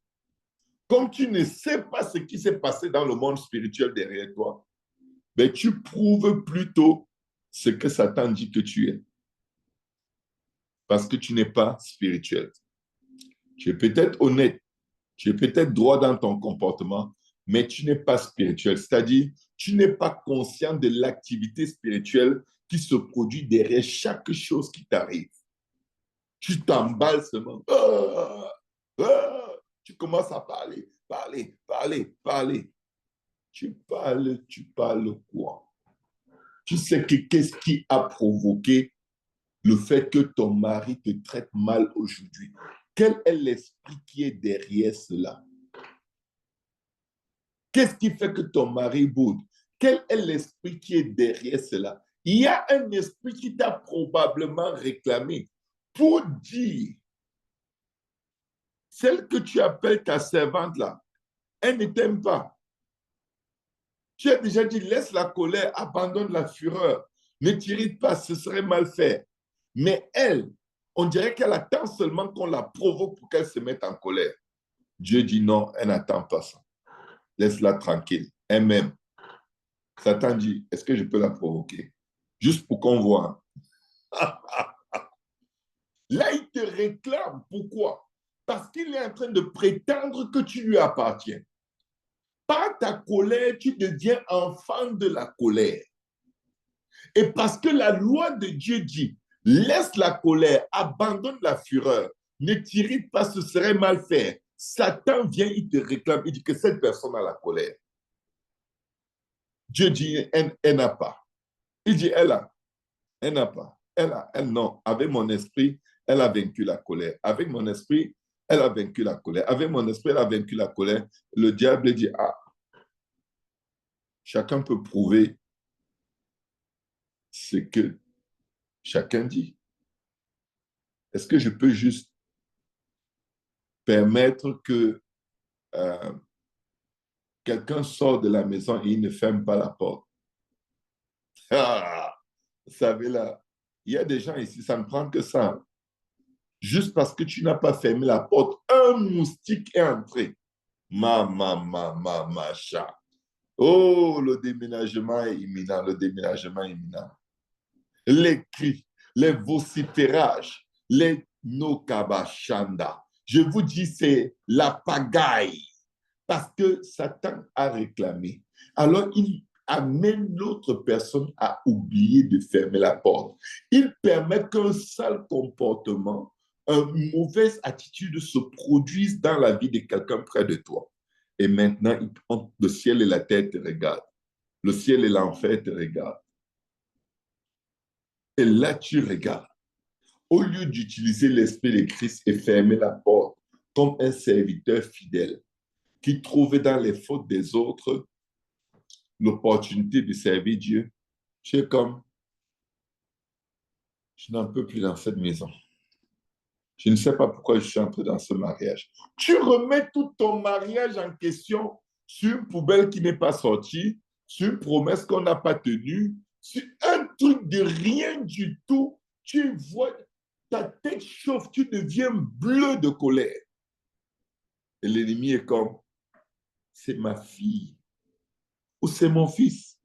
comme tu ne sais pas ce qui s'est passé dans le monde spirituel derrière toi, ben, tu prouves plutôt ce que Satan dit que tu es. Parce que tu n'es pas spirituel. Tu es peut-être honnête, tu es peut-être droit dans ton comportement, mais tu n'es pas spirituel. C'est-à-dire, tu n'es pas conscient de l'activité spirituelle qui se produit derrière chaque chose qui t'arrive. Tu t'emballes seulement. Tu commences à parler. Tu parles quoi? Tu sais que qu'est-ce qui a provoqué le fait que ton mari te traite mal aujourd'hui? Quel est l'esprit qui est derrière cela? Qu'est-ce qui fait que ton mari boude? Quel est l'esprit qui est derrière cela? Il y a un esprit qui t'a probablement réclamé pour dire, celle que tu appelles ta servante là, elle ne t'aime pas. Tu as déjà dit, laisse la colère, abandonne la fureur, ne t'irrite pas, ce serait mal fait. Mais elle, on dirait qu'elle attend seulement qu'on la provoque pour qu'elle se mette en colère. Dieu dit non, elle n'attend pas ça. Laisse-la tranquille, elle m'aime. Satan dit, est-ce que je peux la provoquer? Juste pour qu'on voit. Là, il te réclame. Pourquoi? Parce qu'il est en train de prétendre que tu lui appartiens. Par ta colère, tu deviens enfant de la colère. Et parce que la loi de Dieu dit, laisse la colère, abandonne la fureur, ne t'irrite pas, ce serait mal fait. Satan vient, il te réclame, il dit que cette personne a la colère. Dieu dit, elle n'a pas. Il dit, elle a. Elle n'a pas. Elle non. Avec mon esprit, elle a vaincu la colère. Avec mon esprit, elle a vaincu la colère. Avec mon esprit, elle a vaincu la colère. Le diable dit, ah, chacun peut prouver ce que chacun dit. Est-ce que je peux juste permettre que quelqu'un sort de la maison et il ne ferme pas la porte? Ah, vous savez là, il y a des gens ici, ça ne prend que ça. Juste parce que tu n'as pas fermé la porte, un moustique est entré. Chat. Oh, le déménagement est imminent, le déménagement est imminent. Les cris, les vociférages, les nokabashanda. Je vous dis, c'est la pagaille. Parce que Satan a réclamé. Alors, il amène l'autre personne à oublier de fermer la porte. Il permet qu'un sale comportement, une mauvaise attitude se produise dans la vie de quelqu'un près de toi. Et maintenant, le ciel et la terre te regardent. Le ciel et l'enfer te regardent. Et là, tu regardes. Au lieu d'utiliser l'esprit de Christ et fermer la porte comme un serviteur fidèle qui trouve dans les fautes des autres l'opportunité de servir Dieu, tu es comme, je n'en peux plus dans cette maison. Je ne sais pas pourquoi je suis entré dans ce mariage. Tu remets tout ton mariage en question sur une poubelle qui n'est pas sortie, sur une promesse qu'on n'a pas tenue, sur un truc de rien du tout. Tu vois, ta tête chauffe, tu deviens bleu de colère. Et l'ennemi est comme, c'est ma fille ou c'est mon fils.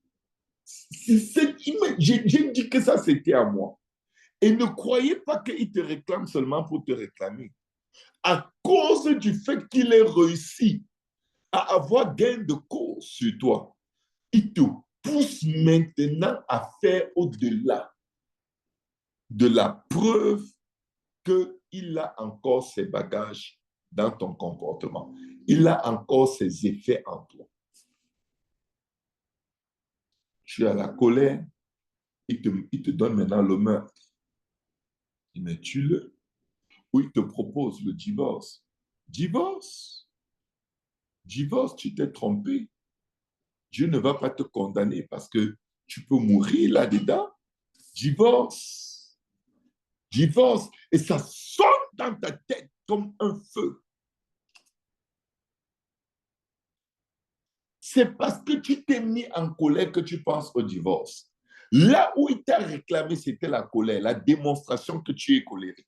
J'ai dit que ça, c'était à moi. Et ne croyez pas qu'il te réclame seulement pour te réclamer. À cause du fait qu'il ait réussi à avoir gain de cause sur toi, il te pousse maintenant à faire au-delà de la preuve qu'il a encore ses bagages dans ton comportement. Il a encore ses effets en toi. Tu as la colère, il te donne maintenant le meurtre. Il met tue-le. Ou il te propose le divorce. Divorce. Divorce, tu t'es trompé. Dieu ne va pas te condamner parce que tu peux mourir là-dedans. Divorce. Divorce. Et ça sonne dans ta tête comme un feu. C'est parce que tu t'es mis en colère que tu penses au divorce. Là où il t'a réclamé, c'était la colère, la démonstration que tu es colérique.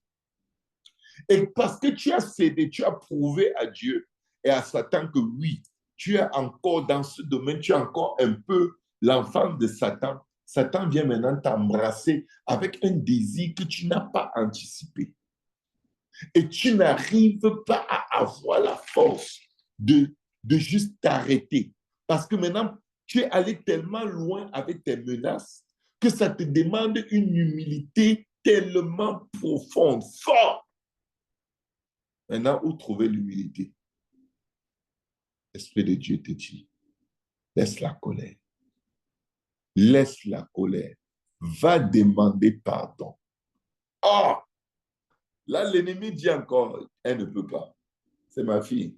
Et parce que tu as cédé, tu as prouvé à Dieu et à Satan que oui, tu es encore dans ce domaine, tu es encore un peu l'enfant de Satan. Satan vient maintenant t'embrasser avec un désir que tu n'as pas anticipé. Et tu n'arrives pas à avoir la force de juste t'arrêter. Parce que maintenant, tu es allé tellement loin avec tes menaces que ça te demande une humilité tellement profonde, forte. Maintenant, où trouver l'humilité? L'Esprit de Dieu te dit, laisse la colère. Laisse la colère. Va demander pardon. Oh! Là, l'ennemi dit encore, elle ne peut pas. C'est ma fille.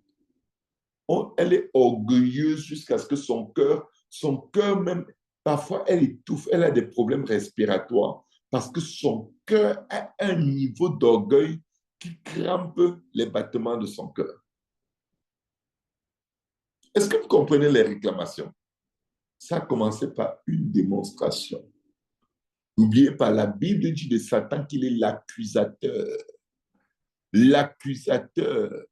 Oh, elle est orgueilleuse jusqu'à ce que son cœur même, parfois elle étouffe, elle a des problèmes respiratoires parce que son cœur a un niveau d'orgueil qui crampe les battements de son cœur. Est-ce que vous comprenez les réclamations? Ça a commencé par une démonstration. N'oubliez pas, la Bible dit de Satan qu'il est l'accusateur. L'accusateur.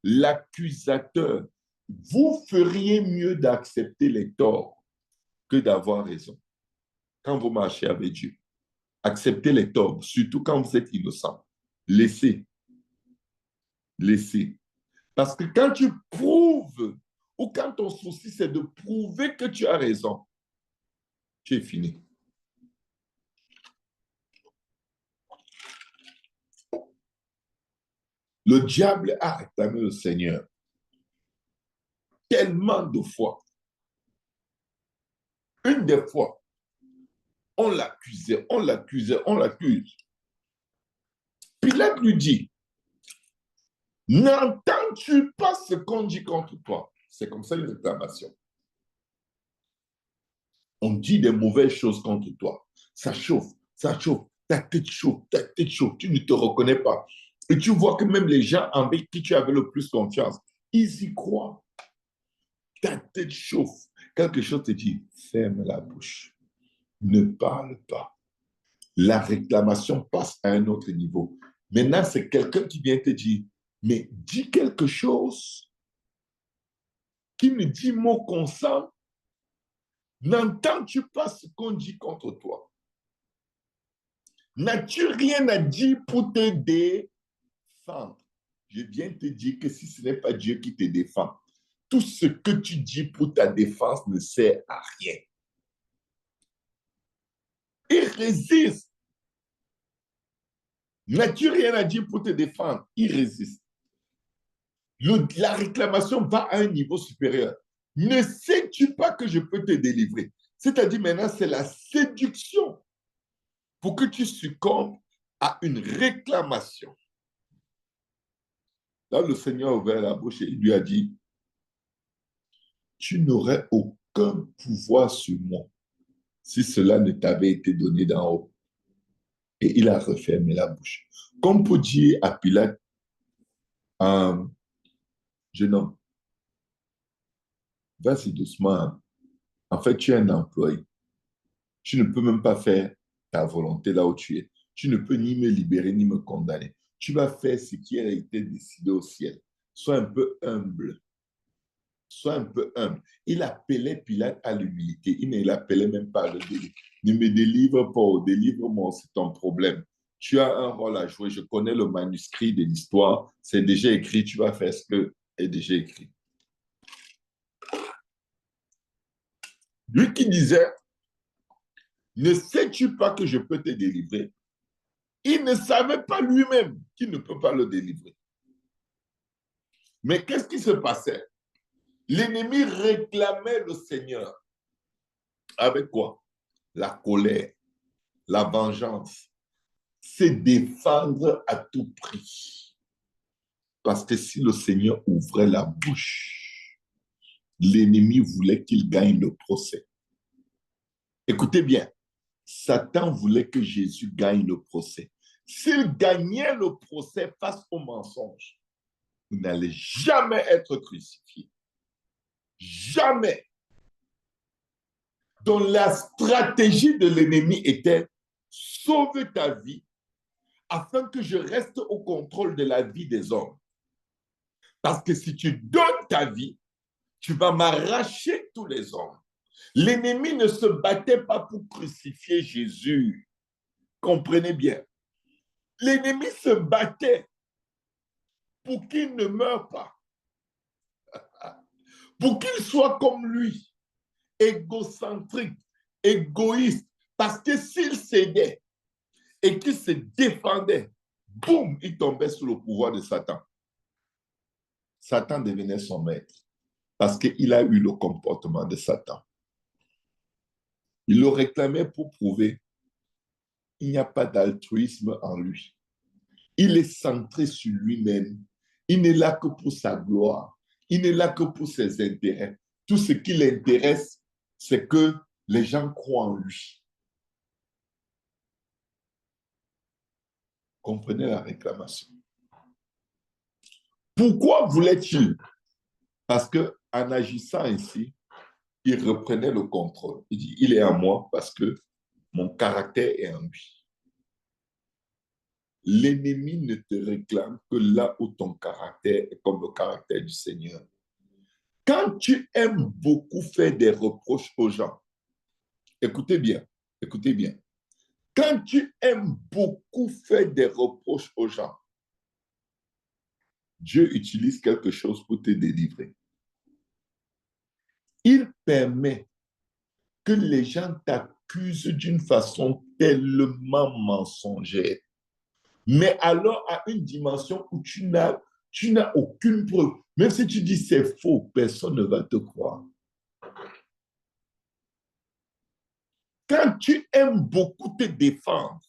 L'accusateur. Vous feriez mieux d'accepter les torts que d'avoir raison. Quand vous marchez avec Dieu, acceptez les torts, surtout quand vous êtes innocent. Laissez. Laissez. Parce que quand tu prouves, ou quand ton souci c'est de prouver que tu as raison, tu es fini. Le diable a réclamé le Seigneur tellement de fois. Une des fois, on l'accusait, on l'accusait, on l'accuse. Pilate lui dit, n'entends-tu pas ce qu'on dit contre toi? C'est comme ça une réclamation. On dit des mauvaises choses contre toi. Ça chauffe, ta tête chauffe, tu ne te reconnais pas. Et tu vois que même les gens avec qui tu avais le plus confiance, ils y croient. Ta tête chauffe. Quelque chose te dit, ferme la bouche. Ne parle pas. La réclamation passe à un autre niveau. Maintenant, c'est quelqu'un qui vient te dire, mais dis quelque chose qui me dit mot consent. N'entends-tu pas ce qu'on dit contre toi? N'as-tu rien à dire pour te défendre? Je viens te dire que si ce n'est pas Dieu qui te défend, tout ce que tu dis pour ta défense ne sert à rien. Il résiste. N'as-tu rien à dire pour te défendre? Il résiste. La réclamation va à un niveau supérieur. Ne sais-tu pas que je peux te délivrer? C'est-à-dire maintenant, c'est la séduction pour que tu succombes à une réclamation. Là, le Seigneur a ouvert la bouche et il lui a dit, tu n'aurais aucun pouvoir sur moi si cela ne t'avait été donné d'en haut. Et il a refermé la bouche. Comme pour dire à Pilate, jeune homme, vas-y doucement. En fait, tu es un employé. Tu ne peux même pas faire ta volonté là où tu es. Tu ne peux ni me libérer, ni me condamner. Tu vas faire ce qui a été décidé au ciel. Sois un peu humble. Sois un peu humble. Il appelait Pilate à l'humilité. Il ne l'appelait même pas à le délivrer. Ne me délivre pas, délivre-moi, c'est ton problème. Tu as un rôle à jouer. Je connais le manuscrit de l'histoire. C'est déjà écrit. Tu vas faire ce que est déjà écrit. Lui qui disait, ne sais-tu pas que je peux te délivrer? Il ne savait pas lui-même qu'il ne peut pas le délivrer. Mais qu'est-ce qui se passait? L'ennemi réclamait le Seigneur. Avec quoi? La colère, la vengeance. C'est défendre à tout prix. Parce que si le Seigneur ouvrait la bouche, l'ennemi voulait qu'il gagne le procès. Écoutez bien, Satan voulait que Jésus gagne le procès. S'il gagnait le procès face au mensonge, vous n'allez jamais être crucifié. Jamais. Donc la stratégie de l'ennemi était sauver ta vie afin que je reste au contrôle de la vie des hommes. Parce que si tu donnes ta vie, tu vas m'arracher tous les hommes. L'ennemi ne se battait pas pour crucifier Jésus. Comprenez bien. L'ennemi se battait pour qu'il ne meure pas. Pour qu'il soit comme lui, égocentrique, égoïste. Parce que s'il cédait et qu'il se défendait, boum, il tombait sous le pouvoir de Satan. Satan devenait son maître parce qu'il a eu le comportement de Satan. Il le réclamait pour prouver qu'il n'y a pas d'altruisme en lui. Il est centré sur lui-même. Il n'est là que pour sa gloire. Il n'est là que pour ses intérêts. Tout ce qui l'intéresse, c'est que les gens croient en lui. Comprenez la réclamation. Pourquoi voulait-il? Parce qu'en agissant ainsi, il reprenait le contrôle. Il dit, il est à moi parce que mon caractère est en lui. L'ennemi ne te réclame que là où ton caractère est comme le caractère du Seigneur. Quand tu aimes beaucoup faire des reproches aux gens, écoutez bien, écoutez bien. Quand tu aimes beaucoup faire des reproches aux gens, Dieu utilise quelque chose pour te délivrer. Il permet que les gens t'accusent d'une façon tellement mensongère, mais alors à une dimension où tu n'as aucune preuve. Même si tu dis c'est faux, personne ne va te croire. Quand tu aimes beaucoup te défendre,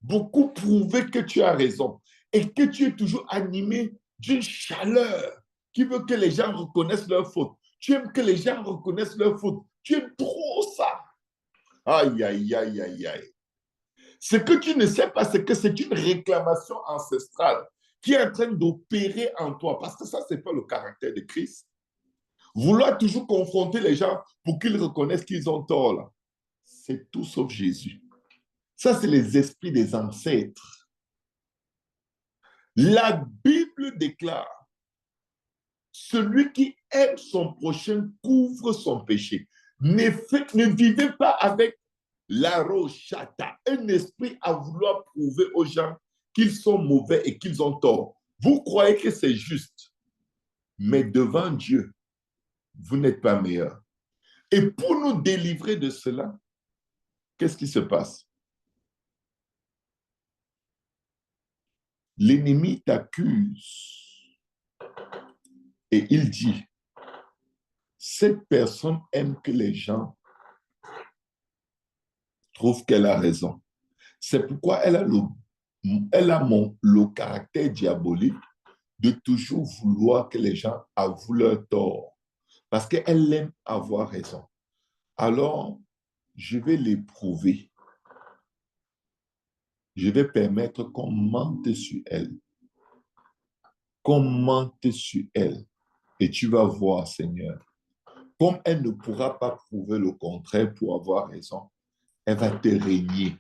beaucoup prouver que tu as raison et que tu es toujours animé d'une chaleur qui veut que les gens reconnaissent leur faute. Tu aimes que les gens reconnaissent leur faute. Tu aimes trop ça. Aïe, aïe, aïe, aïe, aïe. Ce que tu ne sais pas, c'est que c'est une réclamation ancestrale qui est en train d'opérer en toi. Parce que ça, ce n'est pas le caractère de Christ. Vouloir toujours confronter les gens pour qu'ils reconnaissent qu'ils ont tort, là, c'est tout sauf Jésus. Ça, c'est les esprits des ancêtres. La Bible déclare, celui qui aime son prochain couvre son péché. Ne vivez pas avec la rochata, un esprit à vouloir prouver aux gens qu'ils sont mauvais et qu'ils ont tort. Vous croyez que c'est juste, mais devant Dieu, vous n'êtes pas meilleur. Et pour nous délivrer de cela, qu'est-ce qui se passe? L'ennemi t'accuse et il dit, cette personne aime que les gens trouvent qu'elle a raison. C'est pourquoi elle a le caractère diabolique de toujours vouloir que les gens avouent leur tort. Parce qu'elle aime avoir raison. Alors, je vais l'éprouver. Je vais permettre qu'on mente sur elle. Qu'on mente sur elle. Et tu vas voir, Seigneur, comme elle ne pourra pas prouver le contraire pour avoir raison, elle va te régner.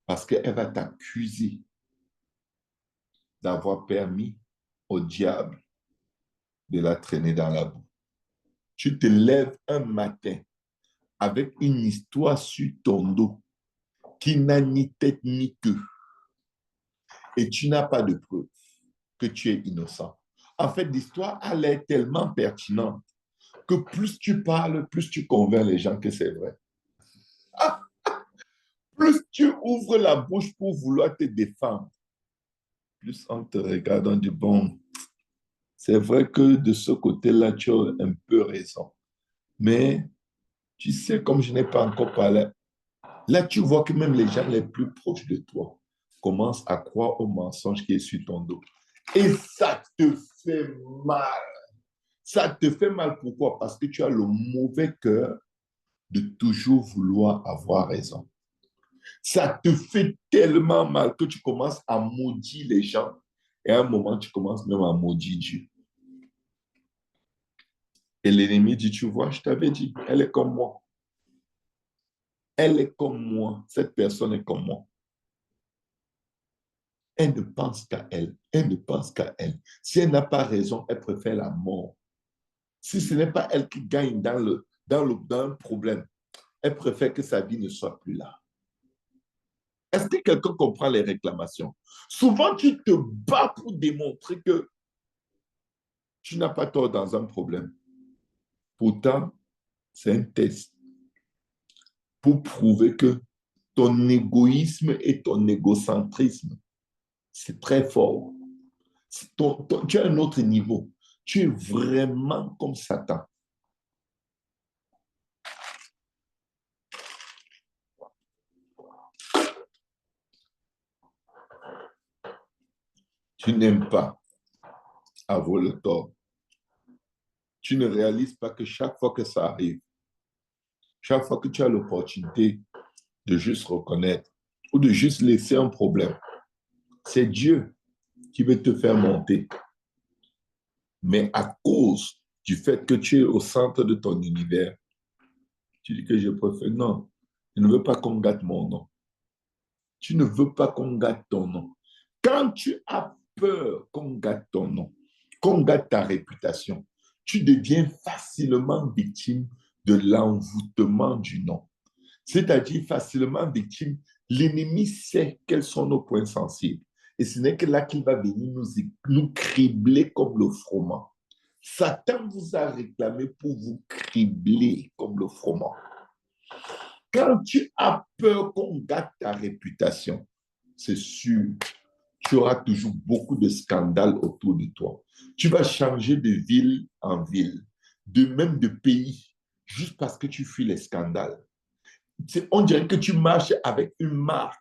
Parce qu'elle va t'accuser d'avoir permis au diable de la traîner dans la boue. Tu te lèves un matin avec une histoire sur ton dos qui n'a ni tête ni queue. Et tu n'as pas de preuve que tu es innocent. En fait, l'histoire, elle est tellement pertinente que plus tu parles, plus tu convaincs les gens que c'est vrai. Plus tu ouvres la bouche pour vouloir te défendre, plus on te regarde, on dit, bon, c'est vrai que de ce côté-là, tu as un peu raison. Mais tu sais, comme je n'ai pas encore parlé, là, tu vois que même les gens les plus proches de toi commencent à croire au mensonge qui est sur ton dos. Et ça te fait mal. Ça te fait mal pourquoi? Parce que tu as le mauvais cœur de toujours vouloir avoir raison. Ça te fait tellement mal que tu commences à maudire les gens. Et à un moment, tu commences même à maudire Dieu. Et l'ennemi dit, tu vois, je t'avais dit, elle est comme moi. Elle est comme moi. Cette personne est comme moi. Elle ne pense qu'à elle. Elle ne pense qu'à elle. Si elle n'a pas raison, elle préfère la mort. Si ce n'est pas elle qui gagne dans un problème, elle préfère que sa vie ne soit plus là. Est-ce que quelqu'un comprend les réclamations? Souvent, tu te bats pour démontrer que tu n'as pas tort dans un problème. Pourtant, c'est un test pour prouver que ton égoïsme et ton égocentrisme, c'est très fort. Tu as un autre niveau. Tu es vraiment comme Satan. Tu n'aimes pas avoir le tort. Tu ne réalises pas que chaque fois que ça arrive, chaque fois que tu as l'opportunité de juste reconnaître ou de juste laisser un problème, c'est Dieu qui veut te faire monter. Mais à cause du fait que tu es au centre de ton univers, tu dis que je préfère. Non, je ne veux pas qu'on gâte mon nom. Tu ne veux pas qu'on gâte ton nom. Quand tu as peur qu'on gâte ton nom, qu'on gâte ta réputation, tu deviens facilement victime de l'envoûtement du nom. C'est-à-dire facilement victime. L'ennemi sait quels sont nos points sensibles. Et ce n'est que là qu'il va venir nous cribler comme le froment. Satan vous a réclamé pour vous cribler comme le froment. Quand tu as peur qu'on gâte ta réputation, c'est sûr, tu auras toujours beaucoup de scandales autour de toi. Tu vas changer de ville en ville, même de pays, juste parce que tu fuis les scandales. On dirait que tu marches avec une marque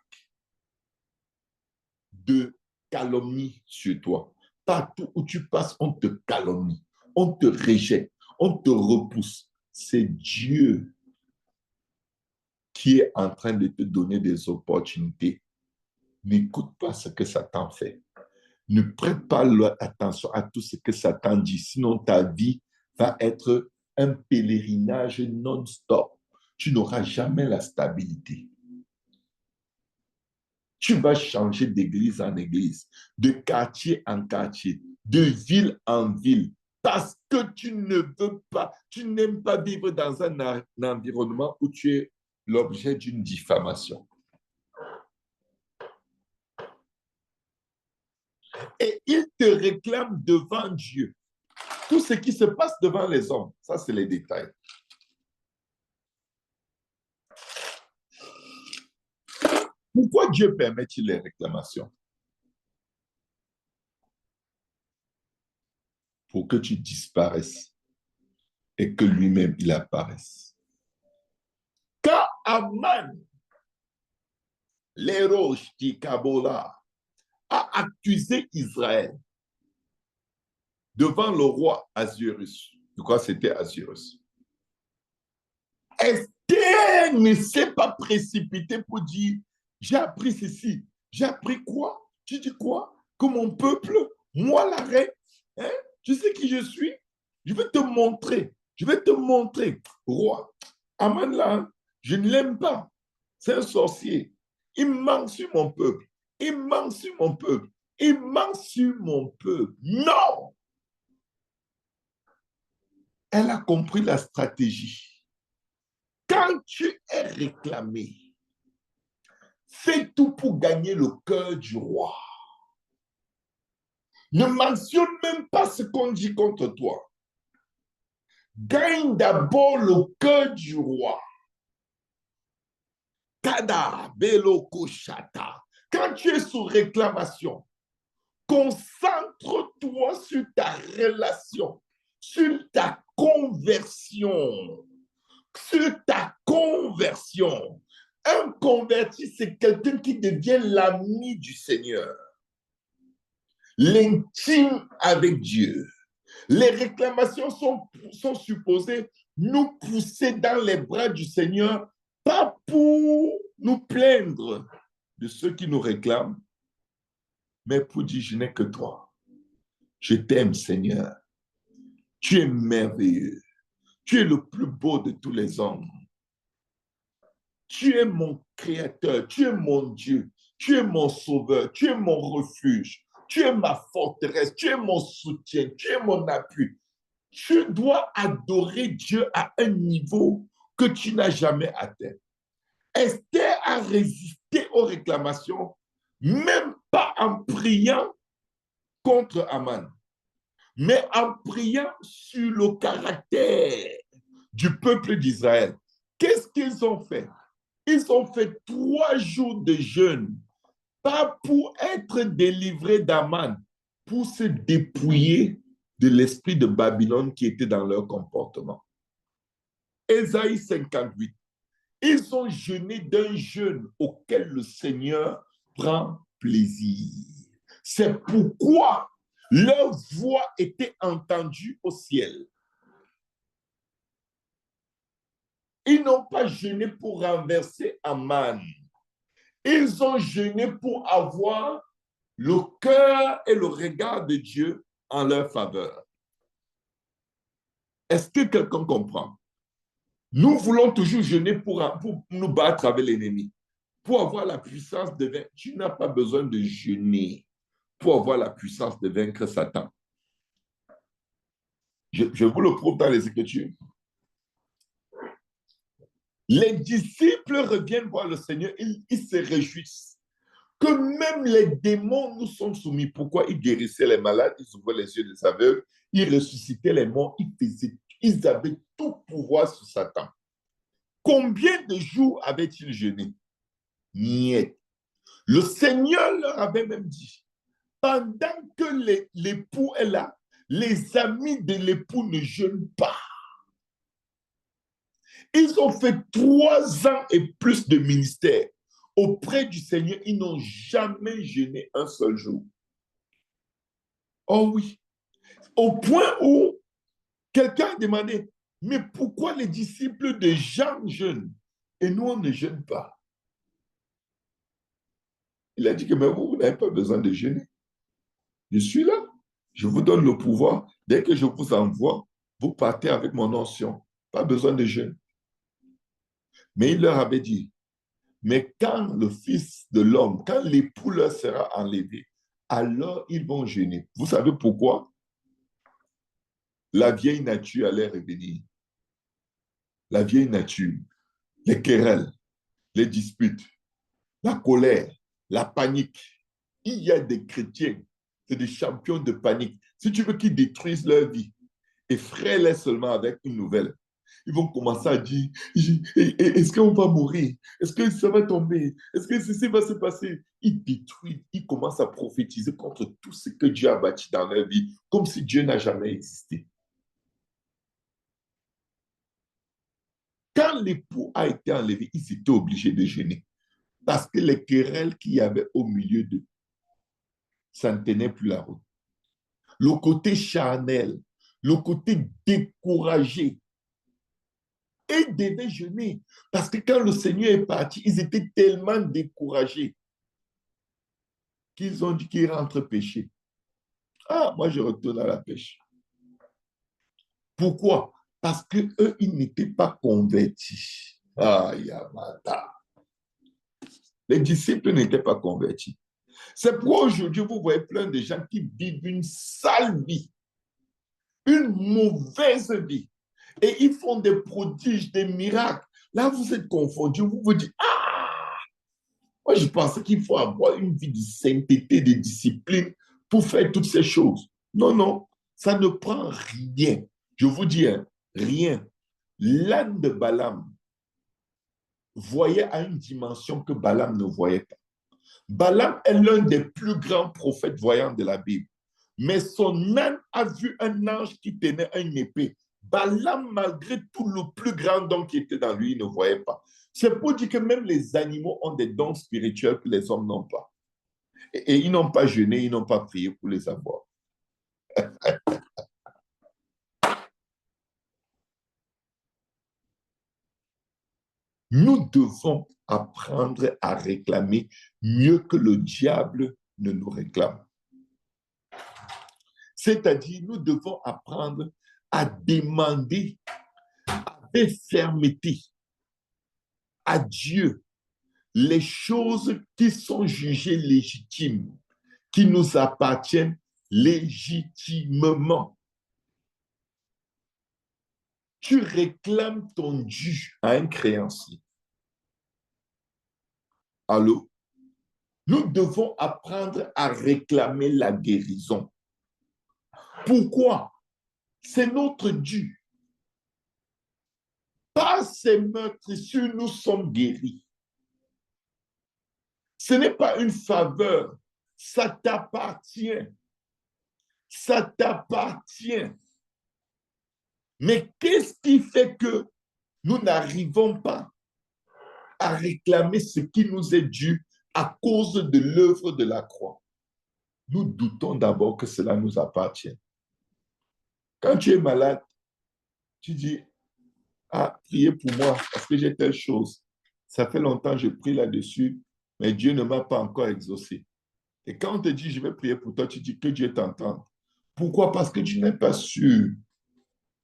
de calomnie sur toi. Partout où tu passes, on te calomnie, on te rejette, on te repousse. C'est Dieu qui est en train de te donner des opportunités. N'écoute pas ce que Satan fait. Ne prête pas attention à tout ce que Satan dit, sinon ta vie va être un pèlerinage non-stop. Tu n'auras jamais la stabilité. Tu vas changer d'église en église, de quartier en quartier, de ville en ville, parce que tu ne veux pas, tu n'aimes pas vivre dans un environnement où tu es l'objet d'une diffamation. Et il te réclame devant Dieu. Tout ce qui se passe devant les hommes, ça c'est les détails. Pourquoi Dieu permet-il les réclamations? Pour que tu disparaisses et que lui-même il apparaisse. Quand Aman, l'héros qui Kabola, a accusé Israël devant le roi Assuérus, je crois que c'était Assuérus, Esther ne s'est pas précipitée pour dire j'ai appris ceci. J'ai appris quoi? Tu dis quoi? Que mon peuple, moi la reine, hein? Tu sais qui je suis? Je vais te montrer. Je vais te montrer. Roi, Aman là, je ne l'aime pas. C'est un sorcier. Il manque sur mon peuple. Il manque sur mon peuple. Il manque sur mon peuple. Non! Elle a compris la stratégie. Quand tu es réclamé, fais tout pour gagner le cœur du roi. Ne mentionne même pas ce qu'on dit contre toi. Gagne d'abord le cœur du roi. Kada, belo, koshata. Quand tu es sous réclamation, concentre-toi sur ta relation, sur ta conversion. Sur ta conversion. Un converti, c'est quelqu'un qui devient l'ami du Seigneur. L'intime avec Dieu. Les réclamations sont supposées nous pousser dans les bras du Seigneur, pas pour nous plaindre de ceux qui nous réclament, mais pour dire, je n'ai que toi. Je t'aime, Seigneur. Tu es merveilleux. Tu es le plus beau de tous les hommes. Tu es mon créateur, tu es mon Dieu, tu es mon sauveur, tu es mon refuge, tu es ma forteresse, tu es mon soutien, tu es mon appui. Tu dois adorer Dieu à un niveau que tu n'as jamais atteint. Esther a résisté aux réclamations, même pas en priant contre Aman, mais en priant sur le caractère du peuple d'Israël. Qu'est-ce qu'ils ont fait? Ils ont fait 3 jours de jeûne, pas pour être délivrés d'Aman, pour se dépouiller de l'esprit de Babylone qui était dans leur comportement. Ésaïe 58. Ils ont jeûné d'un jeûne auquel le Seigneur prend plaisir. C'est pourquoi leur voix était entendue au ciel. Ils n'ont pas jeûné pour renverser Aman. Ils ont jeûné pour avoir le cœur et le regard de Dieu en leur faveur. Est-ce que quelqu'un comprend? Nous voulons toujours jeûner pour nous battre avec l'ennemi. Pour avoir la puissance de vaincre, tu n'as pas besoin de jeûner pour avoir la puissance de vaincre Satan. Je vous le prouve dans les Écritures. Les disciples reviennent voir le Seigneur, ils se réjouissent que même les démons nous sont soumis. Pourquoi? Ils guérissaient les malades, ils ouvraient les yeux des aveugles, ils ressuscitaient les morts, ils avaient tout pouvoir sur Satan. Combien de jours avaient-ils jeûné? Niet. Le Seigneur leur avait même dit, pendant que l'époux est là, les amis de l'époux ne jeûnent pas. Ils ont fait 3 ans et plus de ministère. Auprès du Seigneur, ils n'ont jamais jeûné un seul jour. Oh oui. Au point où quelqu'un a demandé, mais pourquoi les disciples de Jean jeûnent et nous, on ne jeûne pas? Il a dit que mais vous n'avez pas besoin de jeûner. Je suis là. Je vous donne le pouvoir. Dès que je vous envoie, vous partez avec mon onction. Pas besoin de jeûne. Mais il leur avait dit, mais quand le Fils de l'homme, quand l'époux leur sera enlevé, alors ils vont jeûner. Vous savez pourquoi? La vieille nature allait revenir. La vieille nature, les querelles, les disputes, la colère, la panique. Il y a des chrétiens, c'est des champions de panique. Si tu veux qu'ils détruisent leur vie, effraie-les seulement avec une nouvelle. Ils vont commencer à dire, est-ce qu'on va mourir? Est-ce que ça va tomber? Est-ce que ceci va se passer? Ils détruisent, ils commencent à prophétiser contre tout ce que Dieu a bâti dans leur vie, comme si Dieu n'a jamais existé. Quand l'époux a été enlevé, ils étaient obligés de jeûner. Parce que les querelles qu'il y avait au milieu d'eux, ça ne tenait plus la route. Le côté charnel, le côté découragé, et devaient jeûner. Parce que quand le Seigneur est parti, ils étaient tellement découragés qu'ils ont dit qu'ils rentrent pêcher. Ah, moi je retourne à la pêche. Pourquoi? Parce qu'eux, ils n'étaient pas convertis. Ah, Yamata. Les disciples n'étaient pas convertis. C'est pourquoi aujourd'hui, vous voyez plein de gens qui vivent une sale vie, une mauvaise vie. Et ils font des prodiges, des miracles. Là, vous êtes confondus. Vous vous dites, moi, je pensais qu'il faut avoir une vie de sainteté, de discipline pour faire toutes ces choses. Non, non, ça ne prend rien. Je vous dis, hein, rien. L'âne de Balaam voyait à une dimension que Balaam ne voyait pas. Balaam est l'un des plus grands prophètes voyants de la Bible. Mais son âne a vu un ange qui tenait une épée. Balaam, malgré tout le plus grand don qui était dans lui, il ne voyait pas. C'est pour dire que même les animaux ont des dons spirituels que les hommes n'ont pas. Et ils n'ont pas jeûné, ils n'ont pas prié pour les avoir. Nous devons apprendre à réclamer mieux que le diable ne nous réclame. C'est-à-dire, nous devons apprendre à demander avec fermeté à Dieu les choses qui sont jugées légitimes, qui nous appartiennent légitimement. Tu réclames ton dû à un créancier. Allô? Nous devons apprendre à réclamer la guérison. Pourquoi? C'est notre dû. Par ces meurtrissures, nous sommes guéris. Ce n'est pas une faveur, ça t'appartient. Ça t'appartient. Mais qu'est-ce qui fait que nous n'arrivons pas à réclamer ce qui nous est dû à cause de l'œuvre de la croix? Nous doutons d'abord que cela nous appartient. Quand tu es malade, tu dis, priez pour moi parce que j'ai telle chose. Ça fait longtemps que je prie là-dessus, mais Dieu ne m'a pas encore exaucé. Et quand on te dit, je vais prier pour toi, tu dis que Dieu t'entende. Pourquoi? Parce que tu n'es pas sûr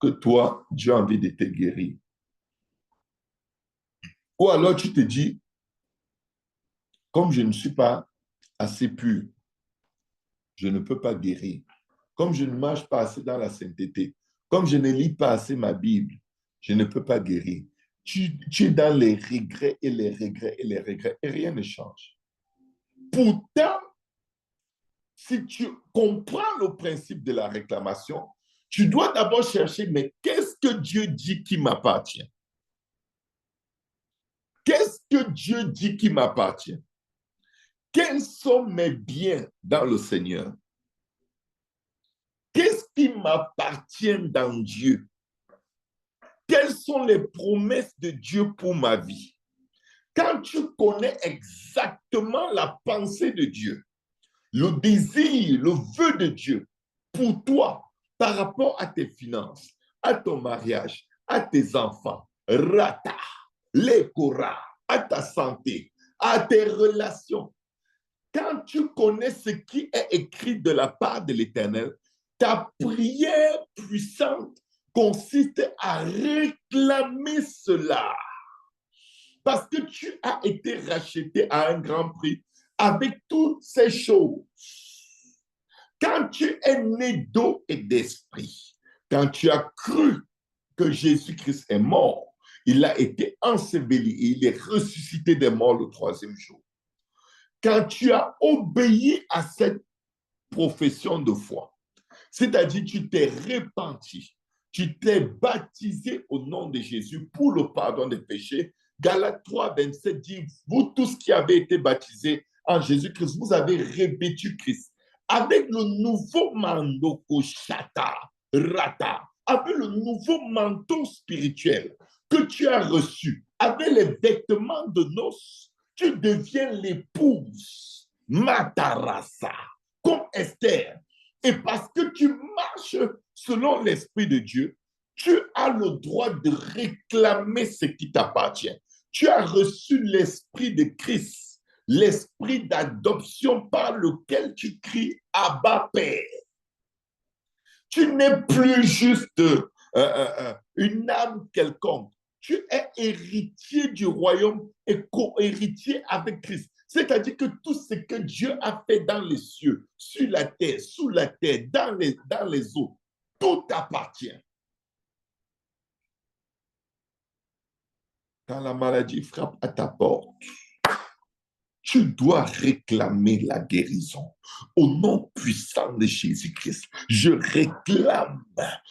que toi, Dieu a envie de te guérir. Ou alors tu te dis, comme je ne suis pas assez pur, je ne peux pas guérir. Comme je ne marche pas assez dans la sainteté, comme je ne lis pas assez ma Bible, je ne peux pas guérir. Tu es dans les regrets et les regrets et les regrets et rien ne change. Pourtant, si tu comprends le principe de la réclamation, tu dois d'abord chercher, mais qu'est-ce que Dieu dit qui m'appartient? Qu'est-ce que Dieu dit qui m'appartient? Quels sont mes biens dans le Seigneur? Qu'est-ce qui m'appartient dans Dieu? Quelles sont les promesses de Dieu pour ma vie? Quand tu connais exactement la pensée de Dieu, le désir, le vœu de Dieu pour toi par rapport à tes finances, à ton mariage, à tes enfants, rata, les koras, à ta santé, à tes relations. Quand tu connais ce qui est écrit de la part de l'Éternel, ta prière puissante consiste à réclamer cela. Parce que tu as été racheté à un grand prix avec toutes ces choses. Quand tu es né d'eau et d'esprit, quand tu as cru que Jésus-Christ est mort, il a été enseveli et il est ressuscité des morts le 3e jour. Quand tu as obéi à cette profession de foi, c'est-à-dire tu t'es repenti, tu t'es baptisé au nom de Jésus pour le pardon des péchés, Galates 3, 27 dit, vous tous qui avez été baptisés en Jésus-Christ, vous avez revêtu Christ. Avec le nouveau mandoko chata, rata, avec le nouveau manteau spirituel que tu as reçu, avec les vêtements de noces, tu deviens l'épouse, Matarasa, comme Esther. Et parce que tu marches selon l'Esprit de Dieu, tu as le droit de réclamer ce qui t'appartient. Tu as reçu l'Esprit de Christ, l'Esprit d'adoption par lequel tu cries « Abba, Père ». Tu n'es plus juste une âme quelconque. Tu es héritier du royaume et co-héritier avec Christ. C'est-à-dire que tout ce que Dieu a fait dans les cieux, sur la terre, sous la terre, dans les eaux, tout t'appartient. Quand la maladie frappe à ta porte, tu dois réclamer la guérison. Au nom puissant de Jésus-Christ, je réclame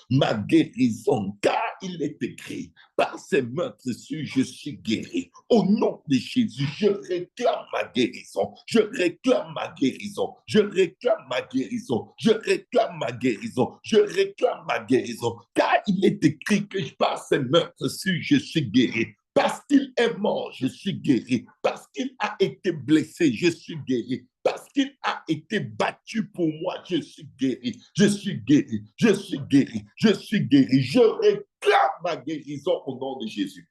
ma guérison, car il est écrit, par ses meurtrissures, je suis guéri. Au nom de Jésus, je réclame ma guérison. Je réclame ma guérison. Je réclame ma guérison. Je réclame ma guérison. Je réclame ma guérison, car il est écrit que par ses meurtrissures, je suis guéri. Parce qu'il est mort, je suis guéri. Parce qu'il a été blessé, je suis guéri. Parce qu'il a été battu pour moi, je suis guéri. Je suis guéri. Je suis guéri. Je suis guéri. Je réclame ma guérison au nom de Jésus.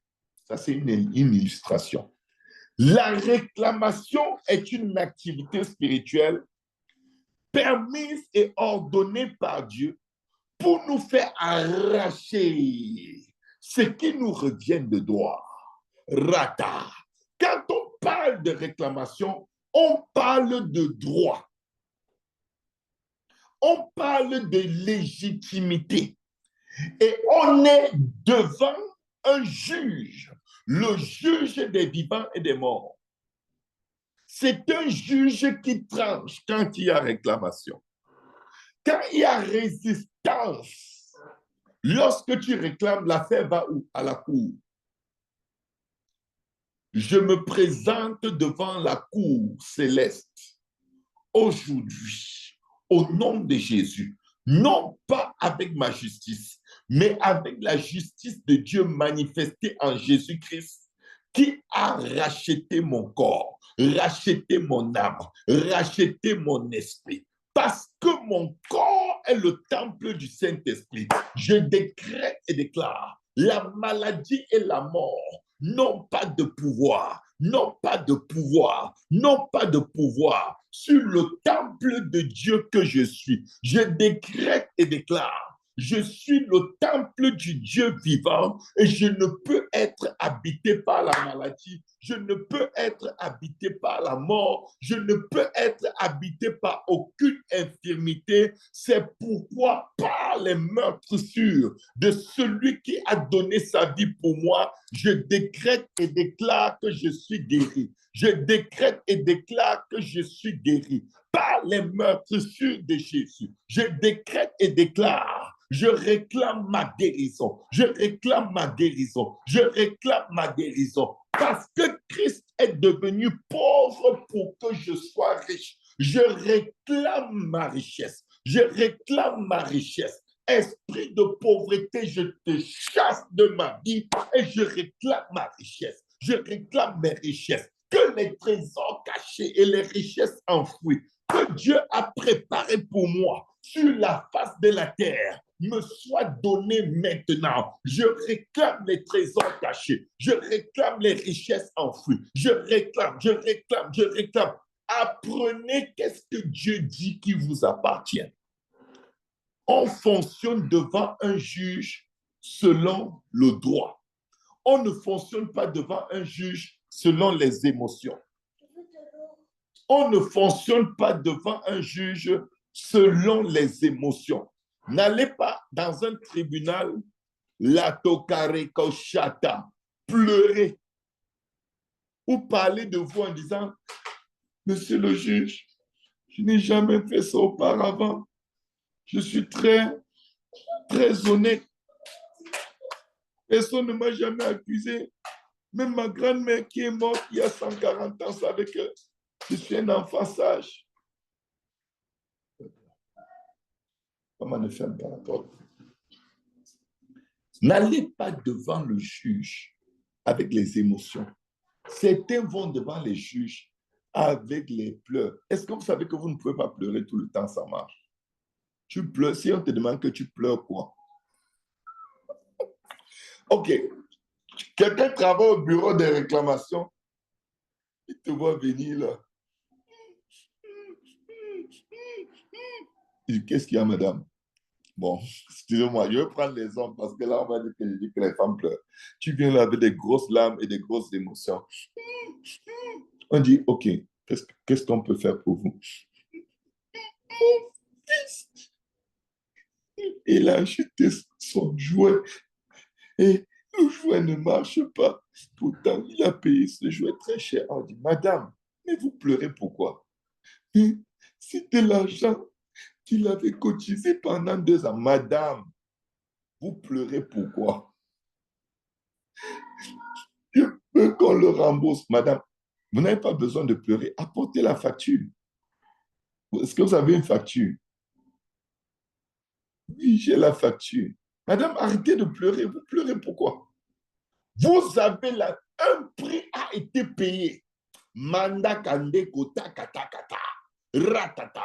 Ça, c'est une illustration. La réclamation est une activité spirituelle permise et ordonnée par Dieu pour nous faire arracher ce qui nous revient de droit. Rata. Quand on parle de réclamation, on parle de droit. On parle de légitimité. Et on est devant un juge, le juge des vivants et des morts. C'est un juge qui tranche quand il y a réclamation. Quand il y a résistance, lorsque tu réclames, l'affaire va où? À la cour. Je me présente devant la cour céleste aujourd'hui, au nom de Jésus, non pas avec ma justice, mais avec la justice de Dieu manifestée en Jésus-Christ, qui a racheté mon corps, racheté mon âme, racheté mon esprit. Parce que mon corps est le temple du Saint-Esprit, je décrète et déclare, la maladie et la mort n'ont pas de pouvoir, n'ont pas de pouvoir, n'ont pas de pouvoir sur le temple de Dieu que je suis. Je décrète et déclare, je suis le temple du Dieu vivant et je ne peux être habité par la maladie, je ne peux être habité par la mort, je ne peux être habité par aucune infirmité. C'est pourquoi par les meurtrissures de celui qui a donné sa vie pour moi, je décrète et déclare que je suis guéri. Je décrète et déclare que je suis guéri par les meurtrissures de Jésus. Je décrète et déclare, je réclame ma guérison. Je réclame ma guérison. Je réclame ma guérison. Parce que Christ est devenu pauvre pour que je sois riche. Je réclame ma richesse. Je réclame ma richesse. Esprit de pauvreté, je te chasse de ma vie et je réclame ma richesse. Je réclame mes richesses. Que les trésors cachés et les richesses enfouies que Dieu a préparés pour moi sur la face de la terre me soient donnés maintenant. Je réclame les trésors cachés. Je réclame les richesses enfouies. Je réclame. Apprenez qu'est-ce que Dieu dit qui vous appartient. On fonctionne devant un juge selon le droit. On ne fonctionne pas devant un juge selon les émotions. On ne fonctionne pas devant un juge selon les émotions. N'allez pas dans un tribunal, la tokarekoshata, pleurer ou parler de vous en disant, monsieur le juge, je n'ai jamais fait ça auparavant. Je suis très honnête. Personne ne m'a jamais accusé. Même ma grand-mère qui est morte il y a 140 ans savait que je suis un enfant sage. Comment ne ferme pas la porte? N'allez pas devant le juge avec les émotions. Certains vont devant les juges avec les pleurs. Est-ce que vous savez que vous ne pouvez pas pleurer tout le temps, ça marche? Tu pleures, si on te demande que tu pleures quoi? Ok. Quelqu'un travaille au bureau des réclamations. Il te voit venir là. Il dit, qu'est-ce qu'il y a, madame? Bon, excusez-moi, je vais prendre les hommes parce que là, on va dire que je dis que les femmes pleurent. Tu viens là avec des grosses larmes et des grosses émotions. On dit, OK, qu'est-ce qu'on peut faire pour vous? Il a acheté son jouet et Le jouet ne marche pas. Pourtant, il a payé ce jouet très cher. On dit, madame, mais vous pleurez pourquoi? C'était l'argent qu'il avait cotisé pendant 2 ans. Madame, vous pleurez pourquoi? Je veux qu'on le rembourse. Madame, vous n'avez pas besoin de pleurer. Apportez la facture. Est-ce que vous avez une facture? Oui, j'ai la facture. Madame, arrêtez de pleurer. Vous pleurez pourquoi? Vous avez un prix a été payé. Manda kande kota kata kata. Ratata.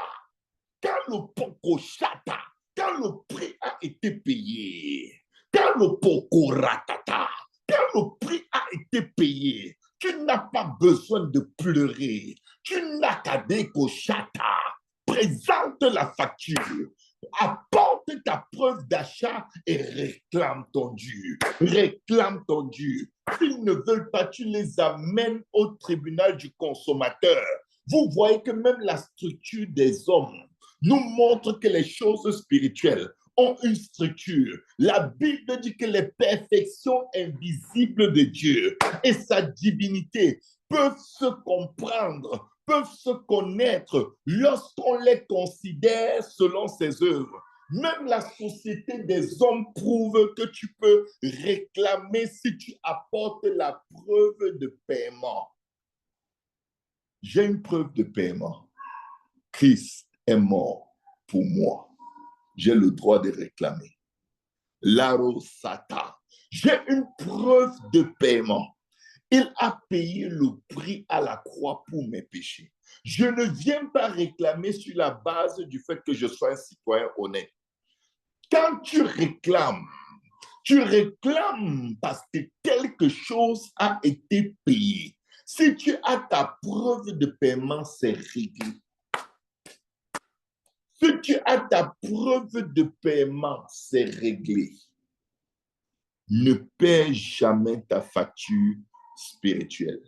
Quand le poko chata, quand le prix a été payé, quand le poko ratata, quand le prix a été payé, tu n'as pas besoin de pleurer. Tu n'as qu'à déco chata. Présente la facture. Apporte ta preuve d'achat et réclame ton dû. Réclame ton dû. S'ils ne veulent pas, tu les amènes au tribunal du consommateur. Vous voyez que même la structure des hommes nous montre que les choses spirituelles ont une structure. La Bible dit que les perfections invisibles de Dieu et sa divinité peuvent se comprendre, peuvent se connaître lorsqu'on les considère selon ses œuvres. Même la société des hommes prouve que tu peux réclamer si tu apportes la preuve de paiement. J'ai une preuve de paiement. Christ est mort pour moi. J'ai le droit de réclamer. Laro Sata. J'ai une preuve de paiement. Il a payé le prix à la croix pour mes péchés. Je ne viens pas réclamer sur la base du fait que je sois un citoyen honnête. Quand tu réclames parce que quelque chose a été payé. Si tu as ta preuve de paiement, c'est réglé. Si tu as ta preuve de paiement, c'est réglé. Ne paie jamais ta facture spirituelle.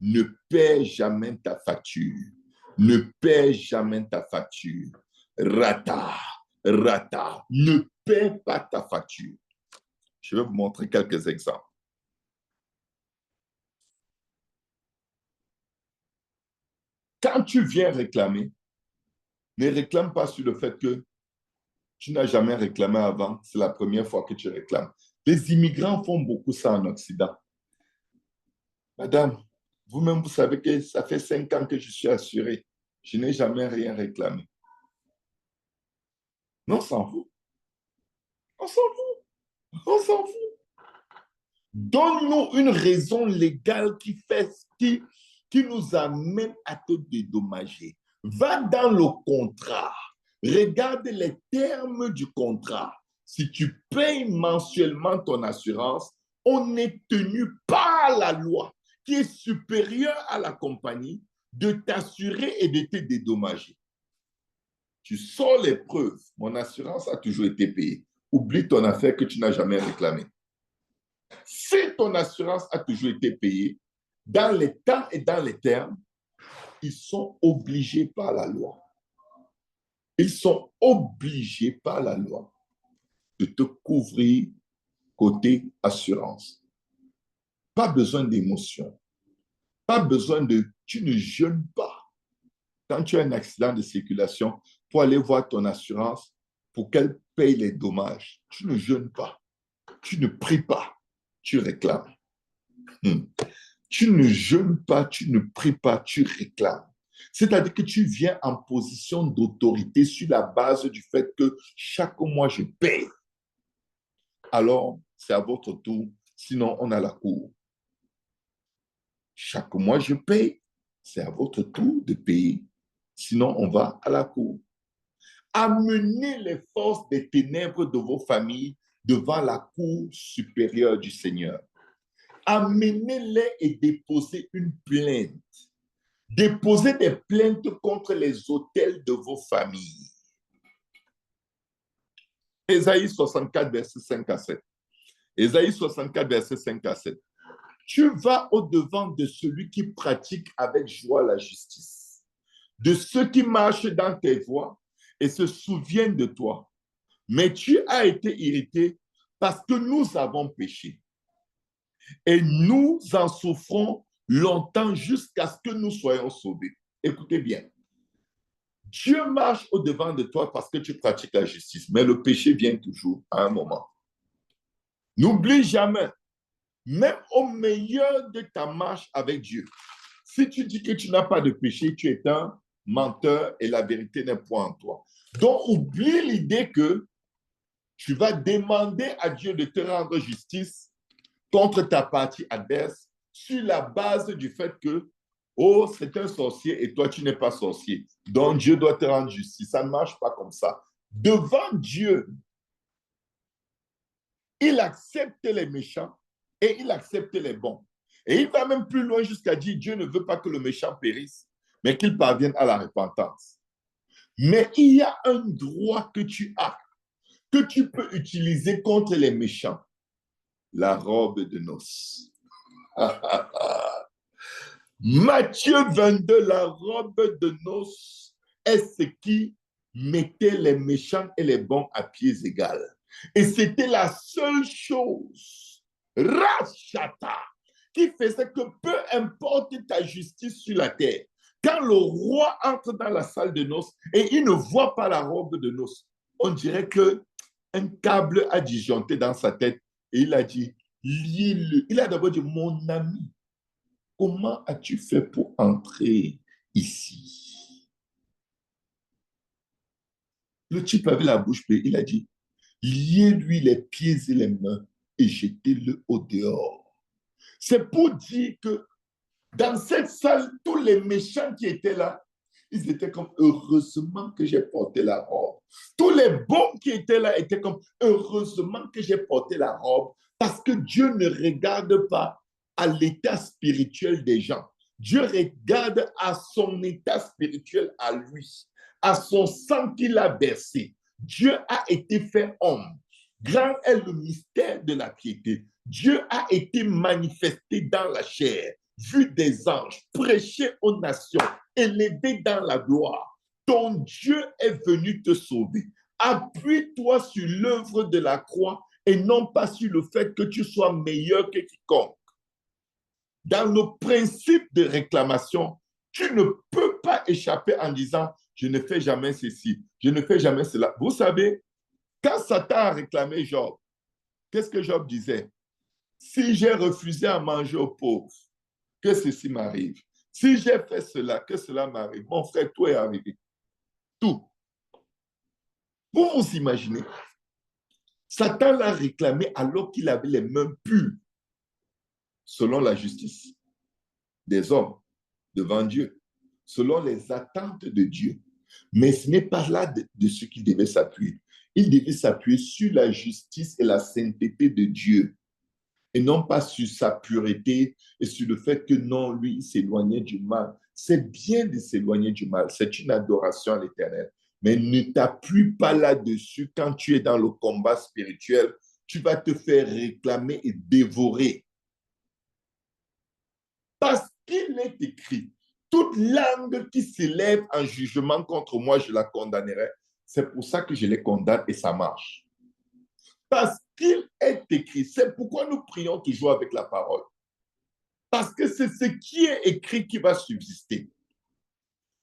Ne paie jamais ta facture. Ne paie jamais ta facture. Rata. Ne paie pas ta facture. Je vais vous montrer quelques exemples. Quand tu viens réclamer, ne réclame pas sur le fait que tu n'as jamais réclamé avant, c'est la première fois que tu réclames. Les immigrants font beaucoup ça en Occident. Madame, vous-même, vous savez que ça fait 5 ans que je suis assuré. Je n'ai jamais rien réclamé. Non, on s'en fout. On s'en fout. On s'en fout. Donne-nous une raison légale qui nous amène à te dédommager. Va dans le contrat. Regarde les termes du contrat. Si tu payes mensuellement ton assurance, on est tenu par la loi qui est supérieure à la compagnie de t'assurer et de te dédommager. Tu sors les preuves. Mon assurance a toujours été payée. Oublie ton affaire que tu n'as jamais réclamée. Si ton assurance a toujours été payée, dans les temps et dans les termes, ils sont obligés par la loi. Ils sont obligés par la loi de te couvrir côté assurance. Pas besoin d'émotion. Pas besoin de... Tu ne jeûnes pas. Quand tu as un accident de circulation, pour aller voir ton assurance pour qu'elle paye les dommages. Tu ne jeûnes pas. Tu ne pries pas. Tu réclames. Tu ne jeûnes pas, tu ne pries pas, tu réclames. C'est-à-dire que tu viens en position d'autorité sur la base du fait que chaque mois, je paye. Alors, c'est à votre tour, sinon on a la cour. Chaque mois, je paye. C'est à votre tour de payer, sinon on va à la cour. Amenez les forces des ténèbres de vos familles devant la cour supérieure du Seigneur. Amenez-les et déposez une plainte. Déposez des plaintes contre les autels de vos familles. Ésaïe 64, verset 5 à 7. Ésaïe 64, verset 5 à 7. Tu vas au-devant de celui qui pratique avec joie la justice, de ceux qui marchent dans tes voies et se souviennent de toi. Mais tu as été irrité parce que nous avons péché. Et nous en souffrons longtemps jusqu'à ce que nous soyons sauvés. Écoutez bien. Dieu marche au-devant de toi parce que tu pratiques la justice, mais le péché vient toujours à un moment. N'oublie jamais, même au meilleur de ta marche avec Dieu, si tu dis que tu n'as pas de péché, tu es un menteur et la vérité n'est point en toi. Donc, oublie l'idée que tu vas demander à Dieu de te rendre justice contre ta partie adverse sur la base du fait que, oh, c'est un sorcier et toi, tu n'es pas sorcier. Donc, Dieu doit te rendre justice. Ça ne marche pas comme ça. Devant Dieu, il accepte les méchants et il accepte les bons. Et il va même plus loin jusqu'à dire, Dieu ne veut pas que le méchant périsse, mais qu'il parvienne à la repentance. Mais il y a un droit que tu as, que tu peux utiliser contre les méchants. La robe de noces. Matthieu 22, la robe de noces est ce qui mettait les méchants et les bons à pieds égaux. Et c'était la seule chose, rachata, qui faisait que peu importe ta justice sur la terre, quand le roi entre dans la salle de noces et il ne voit pas la robe de noces, on dirait qu'un câble a disjoncté dans sa tête et il a dit, liez-le. Il a d'abord dit, mon ami, comment as-tu fait pour entrer ici? Le type avait la bouche pleine, il a dit, liez-lui les pieds et les mains et jetez-le au dehors. C'est pour dire que dans cette salle, tous les méchants qui étaient là, ils étaient comme, heureusement que j'ai porté la robe. Tous les bons qui étaient là étaient comme, heureusement que j'ai porté la robe, parce que Dieu ne regarde pas à l'état spirituel des gens. Dieu regarde à son état spirituel à lui, à son sang qu'il a versé. Dieu a été fait homme. Grand est le mystère de la piété. Dieu a été manifesté dans la chair, vu des anges, prêché aux nations, élevé dans la gloire. Ton Dieu est venu te sauver. Appuie-toi sur l'œuvre de la croix et non pas sur le fait que tu sois meilleur que quiconque. Dans le principe de réclamation, tu ne peux pas échapper en disant « je ne fais jamais ceci, je ne fais jamais cela ». Vous savez, quand Satan a réclamé Job, qu'est-ce que Job disait? Si j'ai refusé à manger aux pauvres, que ceci m'arrive. Si j'ai fait cela, que cela m'arrive. Mon frère, tout est arrivé. Tout. Vous vous imaginez? Satan l'a réclamé alors qu'il avait les mains pures, selon la justice des hommes devant Dieu, selon les attentes de Dieu. Mais ce n'est pas là de ce qu'il devait s'appuyer. Il devait s'appuyer sur la justice et la sainteté de Dieu, et non pas sur sa pureté et sur le fait que non, lui, il s'éloignait du mal. C'est bien de s'éloigner du mal, c'est une adoration à l'Éternel. Mais ne t'appuie pas là-dessus quand tu es dans le combat spirituel. Tu vas te faire réclamer et dévorer. Parce qu'il est écrit, toute langue qui s'élève en jugement contre moi, je la condamnerai. C'est pour ça que je les condamne et ça marche. Parce qu'il est écrit. C'est pourquoi nous prions toujours avec la parole. Parce que c'est ce qui est écrit qui va subsister.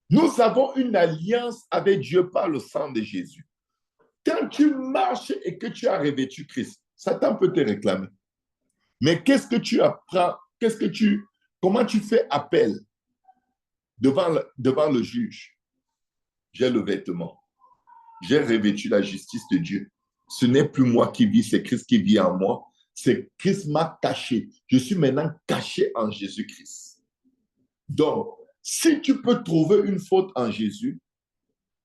Nous avons une alliance avec Dieu par le sang de Jésus. Quand tu marches et que tu as revêtu Christ, Satan peut te réclamer. Mais qu'est-ce que tu apprends? Comment tu fais appel devant le juge? J'ai le vêtement. J'ai revêtu la justice de Dieu. Ce n'est plus moi qui vis, c'est Christ qui vit en moi. C'est Christ m'a caché. Je suis maintenant caché en Jésus-Christ. Donc, si tu peux trouver une faute en Jésus,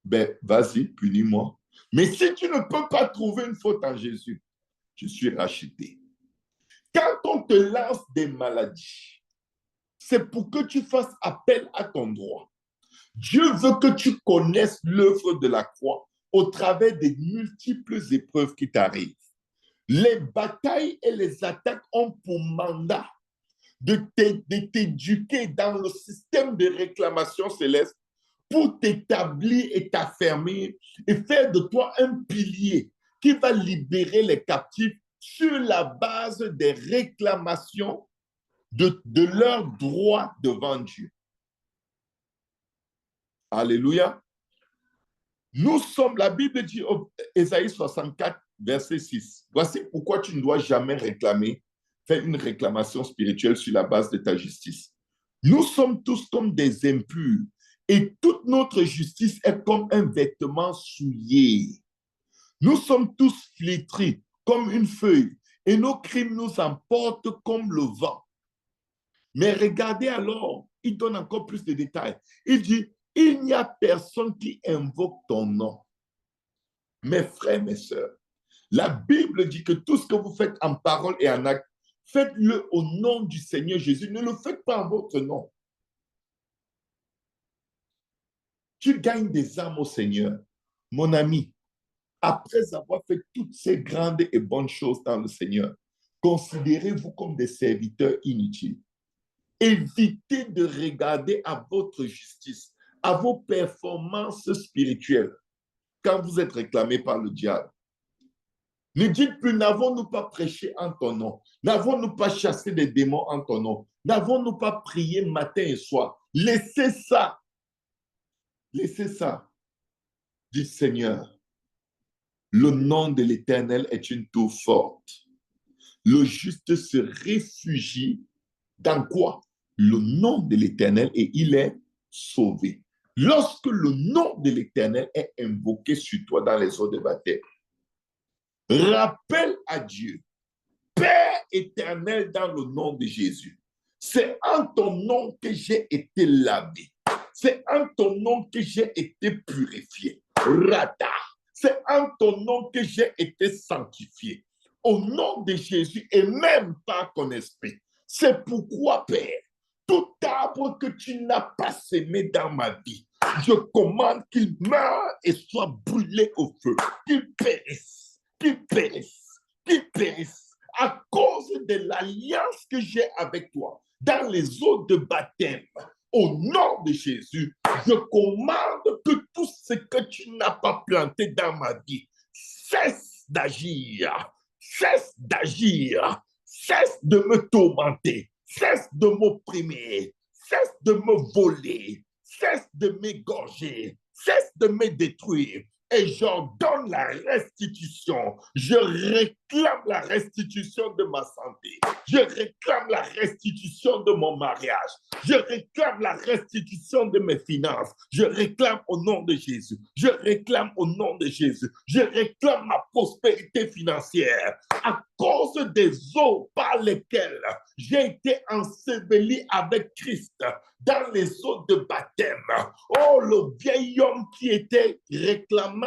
ben vas-y, punis-moi. Mais si tu ne peux pas trouver une faute en Jésus, je suis racheté. Quand on te lance des maladies, c'est pour que tu fasses appel à ton droit. Dieu veut que tu connaisses l'œuvre de la croix au travers des multiples épreuves qui t'arrivent. Les batailles et les attaques ont pour mandat de t'éduquer dans le système de réclamation céleste pour t'établir et t'affermir et faire de toi un pilier qui va libérer les captifs sur la base des réclamations de leurs droits devant Dieu. Alléluia. Nous sommes, la Bible dit, Ésaïe 64, verset 6, voici pourquoi tu ne dois jamais réclamer, faire une réclamation spirituelle sur la base de ta justice. Nous sommes tous comme des impurs et toute notre justice est comme un vêtement souillé. Nous sommes tous flétris comme une feuille et nos crimes nous emportent comme le vent. Mais regardez alors, il donne encore plus de détails. Il dit, il n'y a personne qui invoque ton nom. Mes frères, mes sœurs, la Bible dit que tout ce que vous faites en parole et en acte, faites-le au nom du Seigneur Jésus. Ne le faites pas en votre nom. Tu gagnes des âmes au Seigneur. Mon ami, après avoir fait toutes ces grandes et bonnes choses dans le Seigneur, considérez-vous comme des serviteurs inutiles. Évitez de regarder à votre justice, à vos performances spirituelles quand vous êtes réclamé par le diable. Ne dites plus, n'avons-nous pas prêché en ton nom? N'avons-nous pas chassé des démons en ton nom? N'avons-nous pas prié matin et soir? Laissez ça. Laissez ça. Dites, Seigneur, le nom de l'Éternel est une tour forte. Le juste se réfugie dans quoi? Le nom de l'Éternel et il est sauvé. Lorsque le nom de l'Éternel est invoqué sur toi dans les eaux de baptême, rappelle à Dieu, Père éternel dans le nom de Jésus, c'est en ton nom que j'ai été lavé. C'est en ton nom que j'ai été purifié. Rata, c'est en ton nom que j'ai été sanctifié. Au nom de Jésus et même par ton esprit. C'est pourquoi, Père, tout arbre que tu n'as pas semé dans ma vie, je commande qu'il meure et soit brûlé au feu, qu'il périsse, qu'il périsse, qu'il périsse à cause de l'alliance que j'ai avec toi dans les eaux de baptême. Au nom de Jésus, je commande que tout ce que tu n'as pas planté dans ma vie cesse d'agir, cesse d'agir, cesse de me tourmenter, cesse de m'opprimer, cesse de me voler, cesse de m'égorger, cesse de me détruire. Et j'ordonne la restitution. Je réclame la restitution de ma santé. Je réclame la restitution de mon mariage. Je réclame la restitution de mes finances. Je réclame au nom de Jésus. Je réclame au nom de Jésus. Je réclame ma prospérité financière à cause des eaux par lesquelles j'ai été enseveli avec Christ dans les eaux de baptême. Oh, le vieil homme qui était réclamable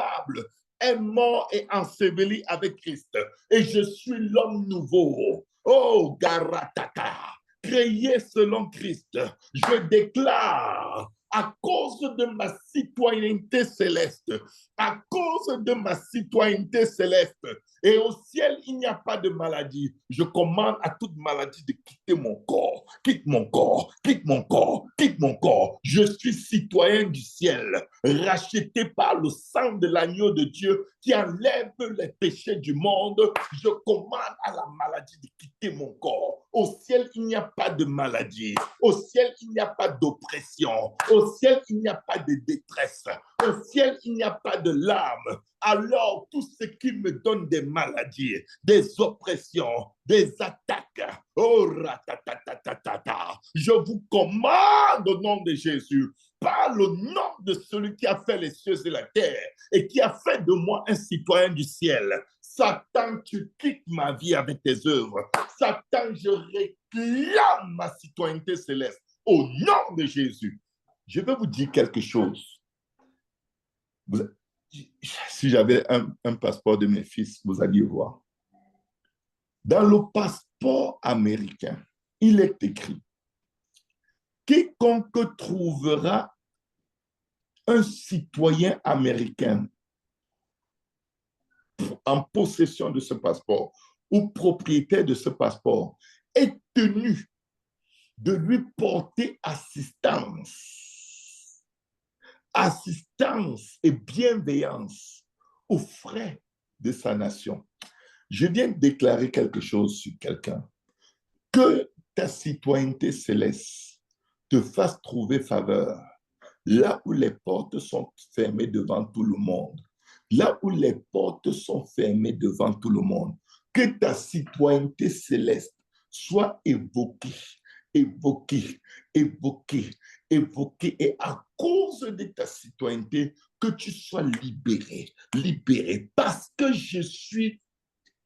est mort et enseveli avec Christ. Et je suis l'homme nouveau. Oh, Garataka, créé selon Christ. Je déclare à cause de ma citoyenneté céleste, à cause de ma citoyenneté céleste, et au ciel, il n'y a pas de maladie. Je commande à toute maladie de quitter mon corps. Quitte mon corps, quitte mon corps, quitte mon corps. Je suis citoyen du ciel, racheté par le sang de l'agneau de Dieu qui enlève les péchés du monde. Je commande à la maladie de quitter mon corps. Au ciel, il n'y a pas de maladie. Au ciel, il n'y a pas d'oppression. Au ciel, il n'y a pas de détresse. Au ciel, il n'y a pas de larmes. Alors, tout ce qui me donne des maladies, des oppressions, des attaques, oh, ratatatatata, je vous commande au nom de Jésus, par le nom de celui qui a fait les cieux et la terre et qui a fait de moi un citoyen du ciel. Satan, tu quittes ma vie avec tes œuvres. Satan, je réclame ma citoyenneté céleste au nom de Jésus. Je vais vous dire quelque chose. Si j'avais un passeport de mes fils, vous alliez voir. Dans le passeport américain, il est écrit « Quiconque trouvera un citoyen américain en possession de ce passeport ou propriétaire de ce passeport est tenu de lui porter assistance et bienveillance aux frais de sa nation. » Je viens de déclarer quelque chose sur quelqu'un. Que ta citoyenneté céleste te fasse trouver faveur là où les portes sont fermées devant tout le monde. Là où les portes sont fermées devant tout le monde. Que ta citoyenneté céleste soit évoquée, évoquée, évoquée, évoquée. Et à cause de ta citoyenneté, que tu sois libéré, libéré. Parce que je suis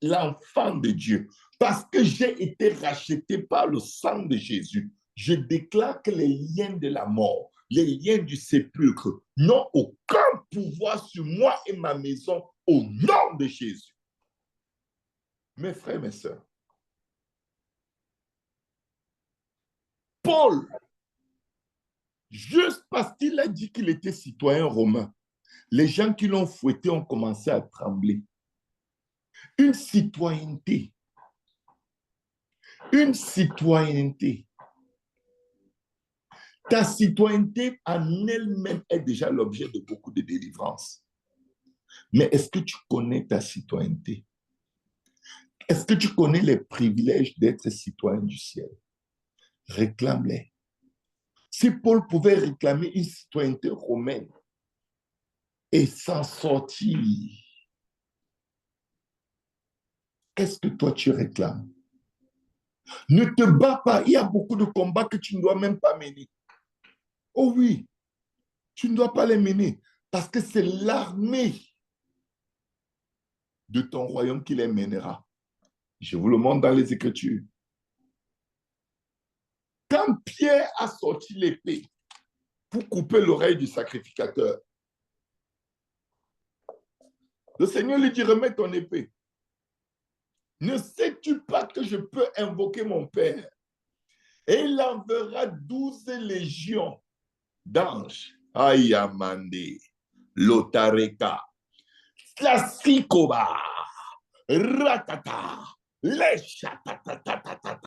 l'enfant de Dieu, parce que j'ai été racheté par le sang de Jésus, je déclare que les liens de la mort, les liens du sépulcre n'ont aucun pouvoir sur moi et ma maison au nom de Jésus. Mes frères, mes sœurs, Paul, juste parce qu'il a dit qu'il était citoyen romain, les gens qui l'ont fouetté ont commencé à trembler. Une citoyenneté. Une citoyenneté. Ta citoyenneté en elle-même est déjà l'objet de beaucoup de délivrances. Mais est-ce que tu connais ta citoyenneté? Est-ce que tu connais les privilèges d'être citoyen du ciel? Réclame-les. Si Paul pouvait réclamer une citoyenneté romaine et s'en sortir, qu'est-ce que toi tu réclames? Ne te bats pas. Il y a beaucoup de combats que tu ne dois même pas mener. Oh oui, tu ne dois pas les mener parce que c'est l'armée de ton royaume qui les mènera. Je vous le montre dans les Écritures. Quand Pierre a sorti l'épée pour couper l'oreille du sacrificateur, le Seigneur lui dit, remets ton épée. Ne sais-tu pas que je peux invoquer mon Père? Et il enverra 12 légions d'anges. Ayamande, Lotareka, Slasikoba, Ratata, Leshatatatatata.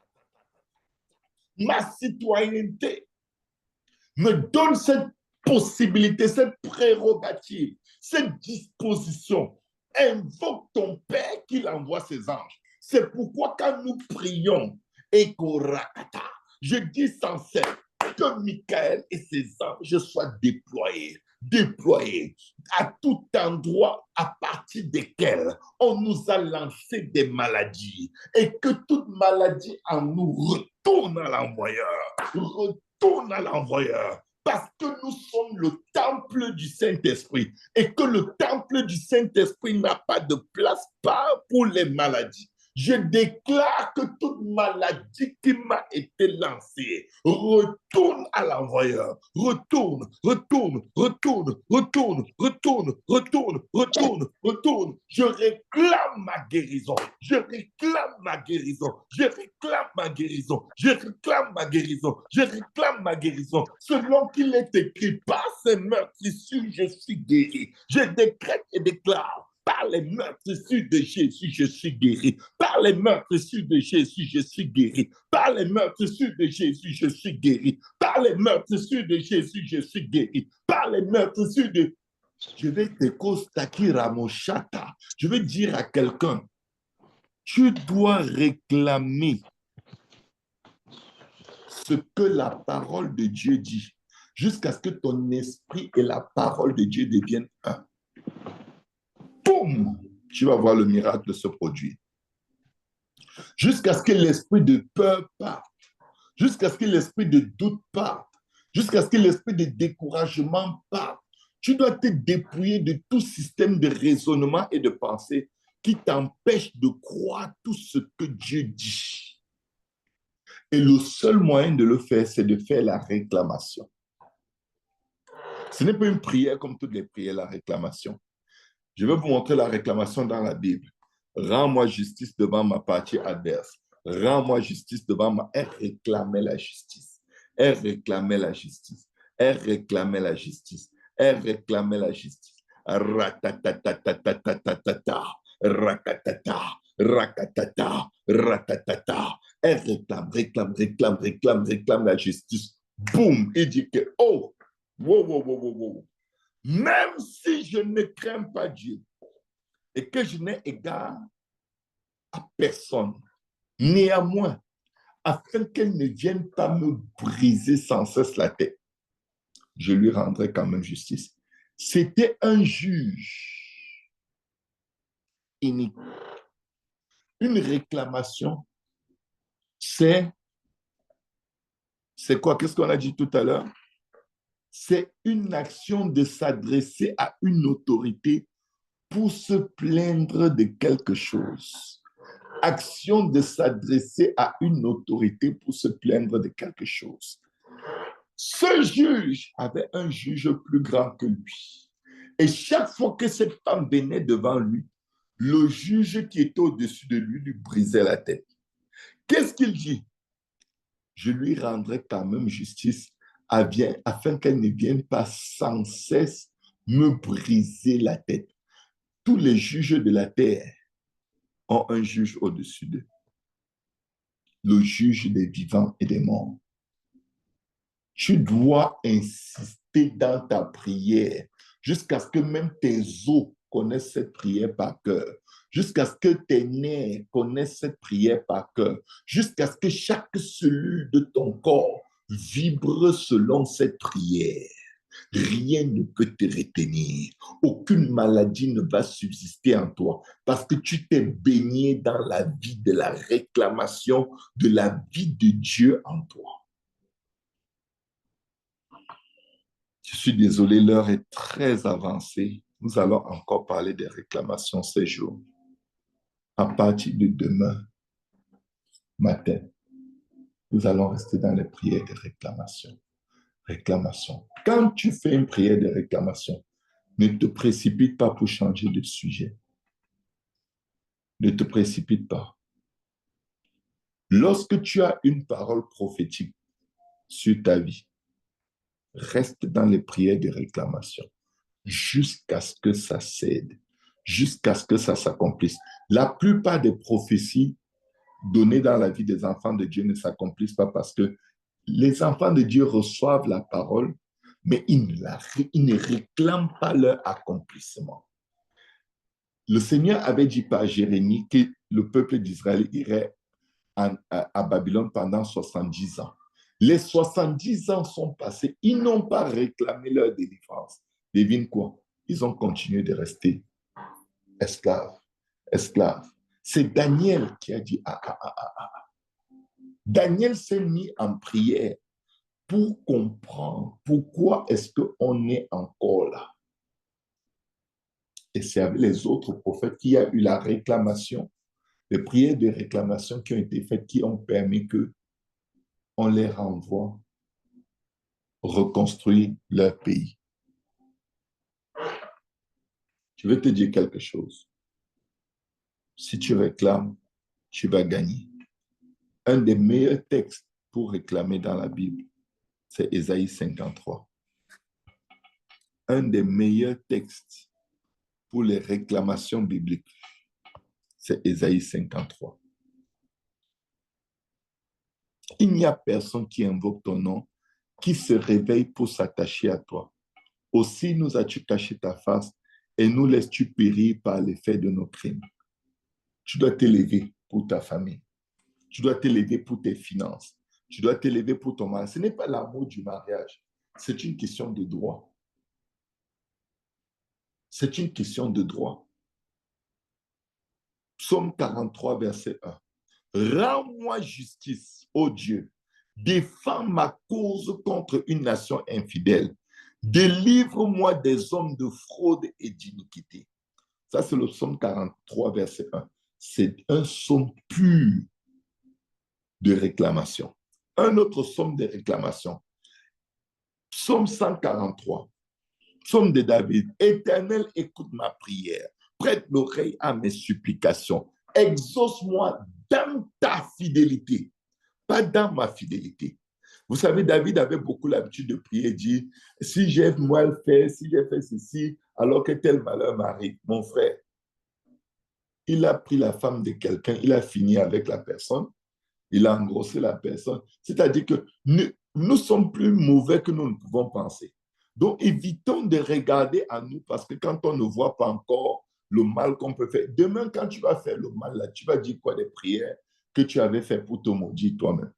Ma citoyenneté me donne cette possibilité, cette prérogative, cette disposition. Invoque ton Père qu'il envoie ses anges. C'est pourquoi quand nous prions, Ekorakata, je dis sans cesse que Michael et ses anges soient déployés à tout endroit à partir desquels on nous a lancé des maladies et que toute maladie en nous retourne à l'envoyeur. Parce que nous sommes le temple du Saint-Esprit et que le temple du Saint-Esprit n'a pas de place pour les maladies. Je déclare que toute maladie qui m'a été lancée retourne à l'envoyeur. Retourne. Je réclame ma guérison. Selon qu'il est écrit, par ses meurtrissures, je suis guéri. Je décrète et déclare. Par les meurtrissures de Jésus, je suis guéri. Par les meurtrissures de Jésus, je suis guéri. Par les meurtrissures de Jésus, je suis guéri. Par les meurtrissures de Jésus, je suis guéri. Par les meurtrissures de... Je vais te constater Ramoshata. Je vais dire à quelqu'un, tu dois réclamer ce que la parole de Dieu dit, jusqu'à ce que ton esprit et la parole de Dieu deviennent un. Boum! Tu vas voir le miracle se produire. Jusqu'à ce que l'esprit de peur parte, jusqu'à ce que l'esprit de doute parte, jusqu'à ce que l'esprit de découragement parte. Tu dois te dépouiller de tout système de raisonnement et de pensée qui t'empêche de croire tout ce que Dieu dit. Et le seul moyen de le faire, c'est de faire la réclamation. Ce n'est pas une prière comme toutes les prières, la réclamation. Je vais vous montrer la réclamation dans la Bible. Rends-moi justice devant ma partie adverse. Rends-moi justice devant ma... Elle réclamait la justice. Elle réclamait la justice. Elle réclamait la justice. Elle réclamait la justice. Ratatatatatatatata. Rakatata. Rakatata. Ratatata. Elle réclame la justice. Boum. Il dit que, oh, wow. Même si je ne crains pas Dieu et que je n'ai égard à personne. Néanmoins, afin qu'elle ne vienne pas me briser sans cesse la tête, je lui rendrai quand même justice. C'était un juge inique. Une réclamation, c'est quoi? Qu'est-ce qu'on a dit tout à l'heure? C'est une action de s'adresser à une autorité pour se plaindre de quelque chose. Action de s'adresser à une autorité pour se plaindre de quelque chose. Ce juge avait un juge plus grand que lui. Et chaque fois que cette femme venait devant lui, le juge qui était au-dessus de lui brisait la tête. Qu'est-ce qu'il dit? Je lui rendrai quand même justice afin qu'elle ne vienne pas sans cesse me briser la tête. Tous les juges de la terre ont un juge au-dessus d'eux. Le juge des vivants et des morts. Tu dois insister dans ta prière jusqu'à ce que même tes os connaissent cette prière par cœur, jusqu'à ce que tes nerfs connaissent cette prière par cœur, jusqu'à ce que chaque cellule de ton corps vibre selon cette prière. Rien ne peut te retenir. Aucune maladie ne va subsister en toi parce que tu t'es baigné dans la vie de la réclamation de la vie de Dieu en toi. Je suis désolé, l'heure est très avancée. Nous allons encore parler des réclamations ces jours. À partir de demain matin, nous allons rester dans les prières de réclamation. Réclamation. Quand tu fais une prière de réclamation, ne te précipite pas pour changer de sujet. Ne te précipite pas. Lorsque tu as une parole prophétique sur ta vie, reste dans les prières de réclamation jusqu'à ce que ça cède, jusqu'à ce que ça s'accomplisse. La plupart des prophéties données dans la vie des enfants de Dieu ne s'accomplissent pas parce que les enfants de Dieu reçoivent la parole, mais ils ne réclament pas leur accomplissement. Le Seigneur avait dit par Jérémie que le peuple d'Israël irait à Babylone pendant 70 ans. Les 70 ans sont passés, ils n'ont pas réclamé leur délivrance. Devine quoi? Ils ont continué de rester esclaves. C'est Daniel qui a dit Daniel s'est mis en prière pour comprendre pourquoi est-ce qu'on est encore là. Et c'est avec les autres prophètes qu'il y a eu la réclamation, les prières de réclamation qui ont été faites, qui ont permis qu'on les renvoie reconstruire leur pays. Je vais te dire quelque chose. Si tu réclames, tu vas gagner. Un des meilleurs textes pour réclamer dans la Bible, c'est Ésaïe 53. Un des meilleurs textes pour les réclamations bibliques, c'est Ésaïe 53. Il n'y a personne qui invoque ton nom, qui se réveille pour s'attacher à toi. Aussi nous as-tu caché ta face et nous laisses-tu périr par l'effet de nos crimes. Tu dois t'élever pour ta famille. Tu dois t'élever pour tes finances. Tu dois t'élever pour ton mari. Ce n'est pas l'amour du mariage. C'est une question de droit. C'est une question de droit. Psaume 43, verset 1. Rends-moi justice, ô Dieu. Défends ma cause contre une nation infidèle. Délivre-moi des hommes de fraude et d'iniquité. Ça, c'est le psaume 43, verset 1. C'est un psaume pur de réclamation. Un autre psaume de réclamation. Psaume 143. Psaume de David. Éternel, écoute ma prière. Prête l'oreille à mes supplications. Exauce-moi dans ta fidélité, pas dans ma fidélité. Vous savez, David avait beaucoup l'habitude de prier et dire, si j'ai mal fait, si j'ai fait ceci, alors que tel malheur m'arrive. Mon frère, il a pris la femme de quelqu'un, il a fini avec la personne, il a engrossé la personne. C'est-à-dire que nous sommes plus mauvais que nous ne pouvons penser. Donc, évitons de regarder à nous parce que quand on ne voit pas encore le mal qu'on peut faire. Demain, quand tu vas faire le mal, là, tu vas dire quoi des prières que tu avais fait pour te maudire toi-même.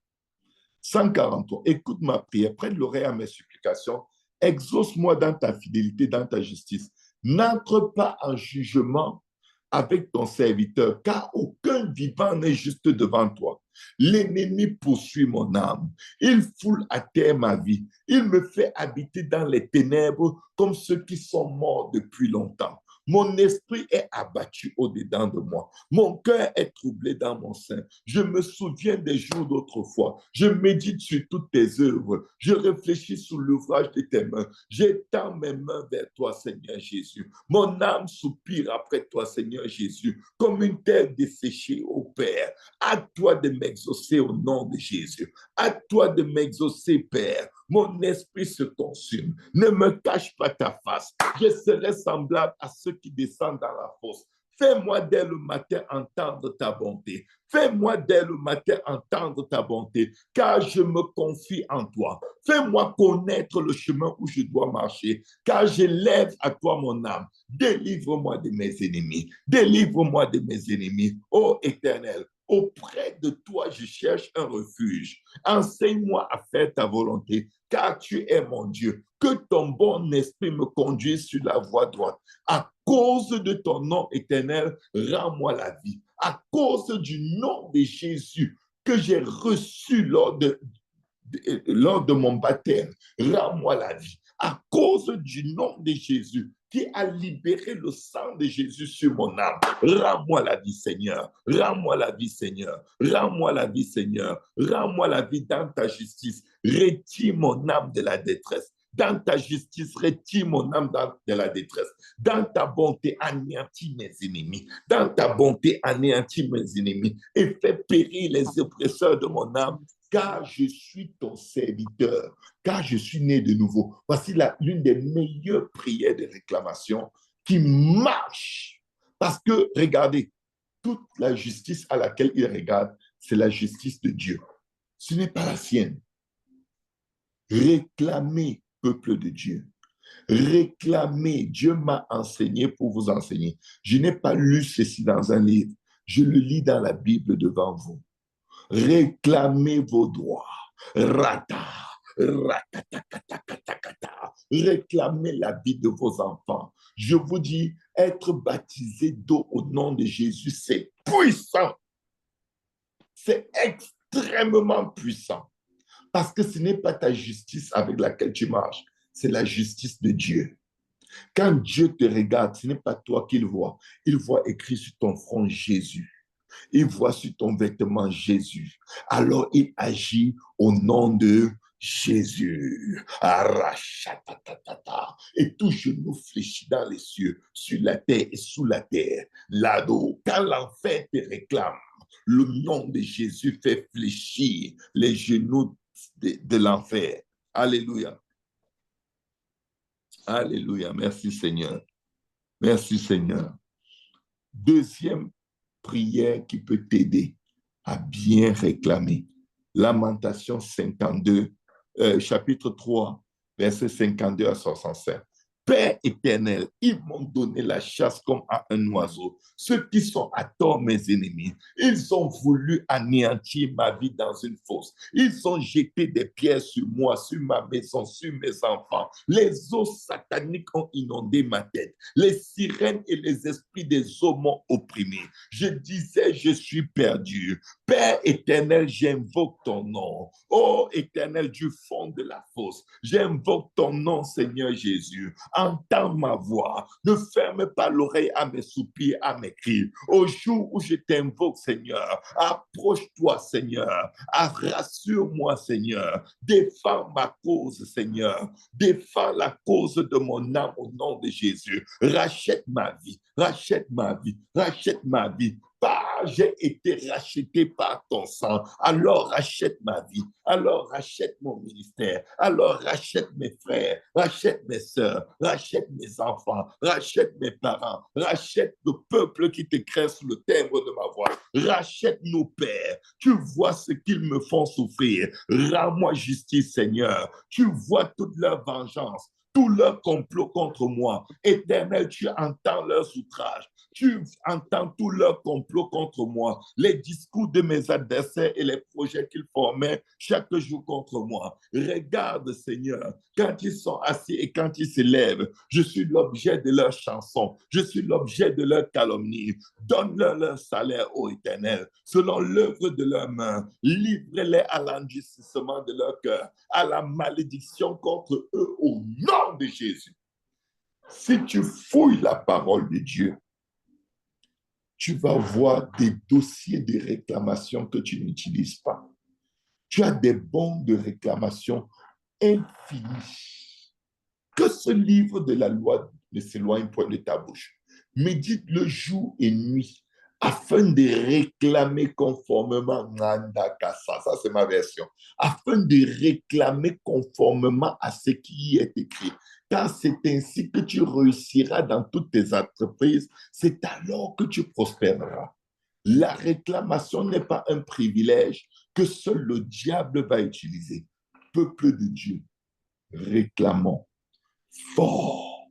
143. Écoute ma prière, prête l'oreille à mes supplications, exauce-moi dans ta fidélité, dans ta justice. N'entre pas en jugement avec ton serviteur, car aucun vivant n'est juste devant toi. L'ennemi poursuit mon âme. Il foule à terre ma vie. Il me fait habiter dans les ténèbres comme ceux qui sont morts depuis longtemps. Mon esprit est abattu au-dedans de moi. Mon cœur est troublé dans mon sein. Je me souviens des jours d'autrefois. Je médite sur toutes tes œuvres. Je réfléchis sur l'ouvrage de tes mains. J'étends mes mains vers toi, Seigneur Jésus. Mon âme soupire après toi, Seigneur Jésus, comme une terre desséchée, ô Père. À toi de m'exaucer au nom de Jésus. À toi de m'exaucer, Père. Mon esprit se consume. Ne me cache pas ta face. Je serai semblable à ceux qui descendent dans la fosse. Fais-moi dès le matin entendre ta bonté. Fais-moi dès le matin entendre ta bonté, car je me confie en toi. Fais-moi connaître le chemin où je dois marcher, car j'élève à toi mon âme. Délivre-moi de mes ennemis. Délivre-moi de mes ennemis, ô Éternel. Auprès de toi, je cherche un refuge. Enseigne-moi à faire ta volonté, car tu es mon Dieu. Que ton bon esprit me conduise sur la voie droite. À cause de ton nom éternel, rends-moi la vie. À cause du nom de Jésus que j'ai reçu lors de mon baptême, rends-moi la vie. À cause du nom de Jésus qui a libéré le sang de Jésus sur mon âme, rends-moi la vie, Seigneur. Rends-moi la vie, Seigneur. Rends-moi la vie, Seigneur. Rends-moi la vie dans ta justice. Retire mon âme de la détresse. Dans ta justice, retire mon âme de la détresse. Dans ta bonté, anéantis mes ennemis. Dans ta bonté, anéantis mes ennemis. Et fais périr les oppresseurs de mon âme, car je suis ton serviteur, car je suis né de nouveau. Voici l'une des meilleures prières de réclamation qui marche. Parce que, regardez, toute la justice à laquelle il regarde, c'est la justice de Dieu. Ce n'est pas la sienne. Réclamez, peuple de Dieu. Réclamez. Dieu m'a enseigné pour vous enseigner. Je n'ai pas lu ceci dans un livre. Je le lis dans la Bible devant vous. Réclamez vos droits. Rata, ratatatatata. Réclamez la vie de vos enfants. Je vous dis, être baptisé d'eau au nom de Jésus, c'est puissant. C'est extrêmement puissant. Parce que ce n'est pas ta justice avec laquelle tu marches, c'est la justice de Dieu. Quand Dieu te regarde, ce n'est pas toi qu'il voit. Il voit écrit sur ton front Jésus. Il voit sur ton vêtement Jésus. Alors il agit au nom de Jésus. Et tout genou fléchit dans les cieux, sur la terre et sous la terre. Là-haut, quand l'enfer te réclame, le nom de Jésus fait fléchir les genoux de l'enfer. Alléluia. Alléluia. Merci Seigneur. Merci Seigneur. Deuxième prière qui peut t'aider à bien réclamer. Lamentation 52, chapitre 3, verset 52 à 65. Père éternel, ils m'ont donné la chasse comme à un oiseau. Ceux qui sont à tort mes ennemis, ils ont voulu anéantir ma vie dans une fosse. Ils ont jeté des pierres sur moi, sur ma maison, sur mes enfants. Les eaux sataniques ont inondé ma tête. Les sirènes et les esprits des eaux m'ont opprimé. Je disais, je suis perdu. Père éternel, j'invoque ton nom. Ô éternel, du fond de la fosse, j'invoque ton nom, Seigneur Jésus. Entends ma voix. Ne ferme pas l'oreille à mes soupirs, à mes cris. Au jour où je t'invoque, Seigneur, approche-toi, Seigneur. Rassure-moi, Seigneur. Défends ma cause, Seigneur. Défends la cause de mon âme au nom de Jésus. Rachète ma vie. Rachète ma vie. Rachète ma vie. J'ai été racheté par ton sang. Alors rachète ma vie. Alors rachète mon ministère. Alors rachète mes frères. Rachète mes sœurs. Rachète mes enfants. Rachète mes parents. Rachète le peuple qui te crée sous le timbre de ma voix. Rachète nos pères. Tu vois ce qu'ils me font souffrir. Rends-moi justice, Seigneur. Tu vois toute leur vengeance. Tout leur complot contre moi. Éternel, tu entends leurs outrages. Tu entends tous leurs complots contre moi, les discours de mes adversaires et les projets qu'ils formaient chaque jour contre moi. Regarde, Seigneur, quand ils sont assis et quand ils se lèvent, je suis l'objet de leurs chansons, je suis l'objet de leurs calomnies. Donne-leur leur salaire, ô Éternel, selon l'œuvre de leurs mains. Livre-les à l'endurcissement de leur cœur, à la malédiction contre eux, au nom de Jésus. Si tu fouilles la parole de Dieu, tu vas voir des dossiers de réclamation que tu n'utilises pas. Tu as des bons de réclamation infinis. Que ce livre de la loi ne s'éloigne point de ta bouche. Médite le jour et nuit afin de réclamer conformément, ça c'est ma version, afin de réclamer conformément à ce qui y est écrit. Car c'est ainsi que tu réussiras dans toutes tes entreprises, c'est alors que tu prospéreras. La réclamation n'est pas un privilège que seul le diable va utiliser. Peuple de Dieu, réclamons fort,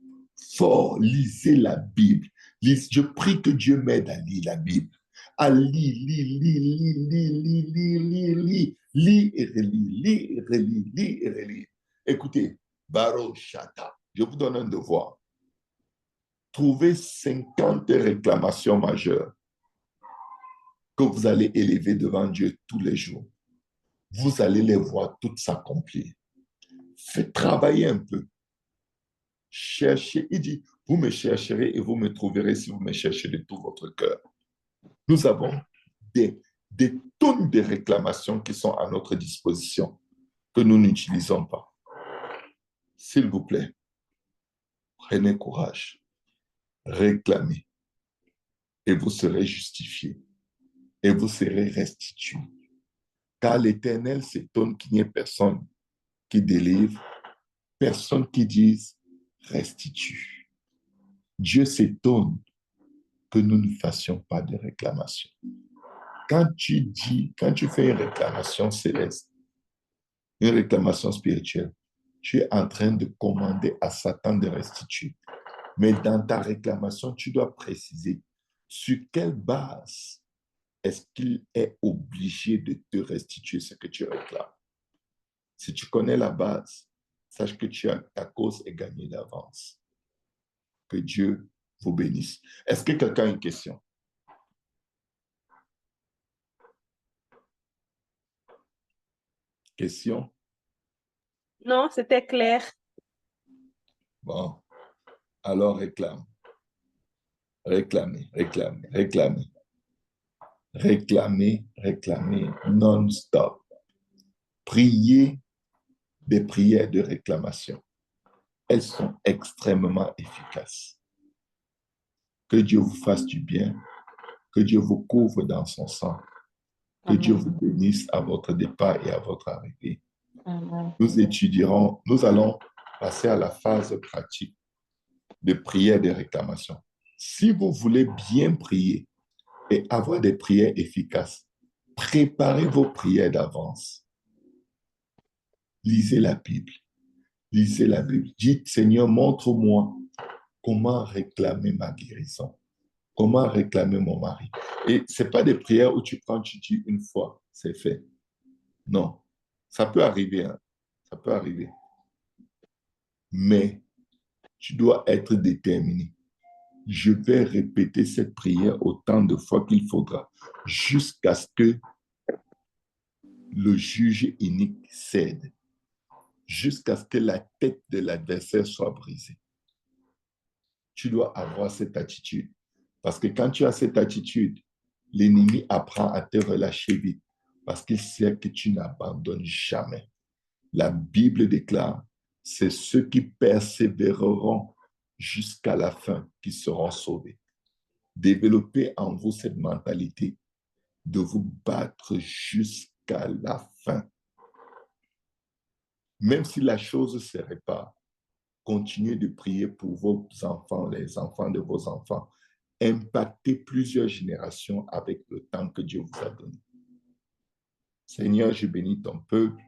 fort, lisez la Bible. Je prie que Dieu m'aide à lire la Bible. À lire, lire et relire. Écoutez, Baro Shata, je vous donne un devoir. Trouvez 50 réclamations majeures que vous allez élever devant Dieu tous les jours. Vous allez les voir toutes s'accomplir. Faites travailler un peu. Cherchez, il dit, vous me chercherez et vous me trouverez si vous me cherchez de tout votre cœur. Nous avons des tonnes de réclamations qui sont à notre disposition que nous n'utilisons pas. S'il vous plaît, prenez courage, réclamez et vous serez justifiés et vous serez restitués. Car l'Éternel s'étonne qu'il n'y ait personne qui délivre, personne qui dise restitue. Dieu s'étonne que nous ne fassions pas de réclamation. Quand tu fais une réclamation céleste, une réclamation spirituelle, tu es en train de commander à Satan de restituer. Mais dans ta réclamation, tu dois préciser sur quelle base est-ce qu'il est obligé de te restituer ce que tu réclames. Si tu connais la base, sache que ta cause est gagnée d'avance. Que Dieu vous bénisse. Est-ce que quelqu'un a une question? Question? Non, c'était clair. Bon, alors réclame. Réclamez non-stop. Priez des prières de réclamation. Elles sont extrêmement efficaces. Que Dieu vous fasse du bien, que Dieu vous couvre dans son sang, que Dieu vous bénisse à votre départ et à votre arrivée. Amen. Nous allons passer à la phase pratique de prière de réclamation. Si vous voulez bien prier et avoir des prières efficaces, préparez vos prières d'avance. Lisez la Bible. Dites, Seigneur, montre-moi comment réclamer ma guérison, comment réclamer mon mari. Et ce n'est pas des prières où tu dis une fois, c'est fait. Non, ça peut arriver, hein? Ça peut arriver. Mais tu dois être déterminé. Je vais répéter cette prière autant de fois qu'il faudra, jusqu'à ce que le juge inique cède, jusqu'à ce que la tête de l'adversaire soit brisée. Tu dois avoir cette attitude. Parce que quand tu as cette attitude, l'ennemi apprend à te relâcher vite, parce qu'il sait que tu n'abandonnes jamais. La Bible déclare, c'est ceux qui persévéreront jusqu'à la fin qui seront sauvés. Développez en vous cette mentalité de vous battre jusqu'à la fin. Même si la chose se répare, continuez de prier pour vos enfants, les enfants de vos enfants. Impactez plusieurs générations avec le temps que Dieu vous a donné. Seigneur, je bénis ton peuple.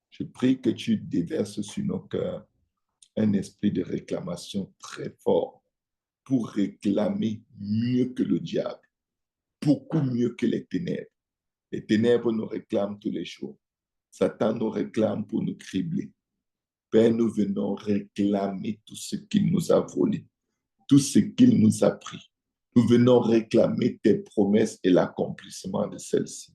Je prie que tu déverses sur nos cœurs un esprit de réclamation très fort pour réclamer mieux que le diable, beaucoup mieux que les ténèbres. Les ténèbres nous réclament tous les jours. Satan nous réclame pour nous cribler. Père, nous venons réclamer tout ce qu'il nous a volé, tout ce qu'il nous a pris. Nous venons réclamer tes promesses et l'accomplissement de celles-ci.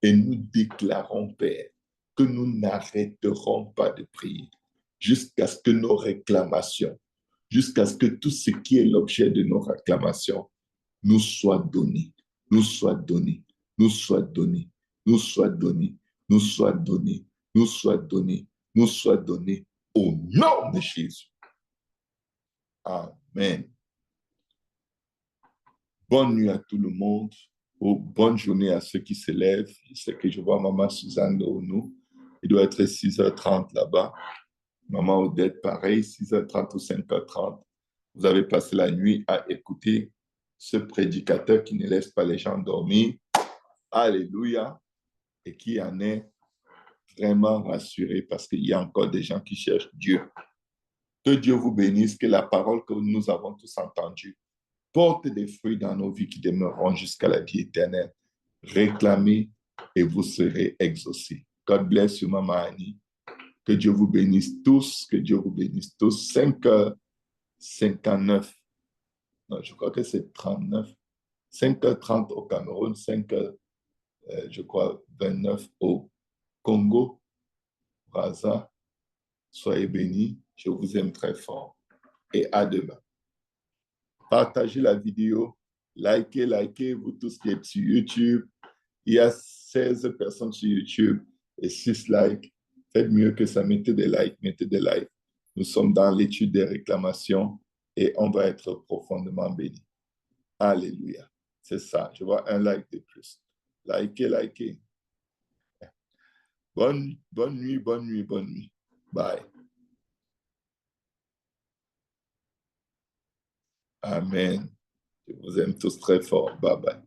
Et nous déclarons, Père, que nous n'arrêterons pas de prier jusqu'à ce que nos réclamations, jusqu'à ce que tout ce qui est l'objet de nos réclamations nous soit donné, nous soit donné, nous soit donné, nous soit donné, nous soit donné, nous soit donné, nous soit donné au nom de Jésus. Amen. Bonne nuit à tout le monde. Bonne journée à ceux qui se lèvent. Je sais que je vois Maman Suzanne de nous. Il doit être 6h30 là-bas. Maman Odette, pareil, 6h30 ou 5h30. Vous avez passé la nuit à écouter ce prédicateur qui ne laisse pas les gens dormir. Alléluia. Et qui en est vraiment rassuré parce qu'il y a encore des gens qui cherchent Dieu. Que Dieu vous bénisse, que la parole que nous avons tous entendue porte des fruits dans nos vies qui demeureront jusqu'à la vie éternelle. Réclamez et vous serez exaucés. God bless you, Maman Annie. Que Dieu vous bénisse tous, que Dieu vous bénisse tous. 5h59. Non, je crois que c'est 39. 5h30 au Cameroun, 5h, je crois, 29 au Congo. Raza, soyez bénis. Je vous aime très fort. Et à demain. Partagez la vidéo. Likez, vous tous qui êtes sur YouTube. Il y a 16 personnes sur YouTube et 6 likes. Faites mieux que ça. Mettez des likes. Nous sommes dans l'étude des réclamations et on va être profondément bénis. Alléluia. C'est ça. Je vois un like de plus. Likez. Bonne nuit. Bye. Amen. Je vous aime tous très fort. Bye bye.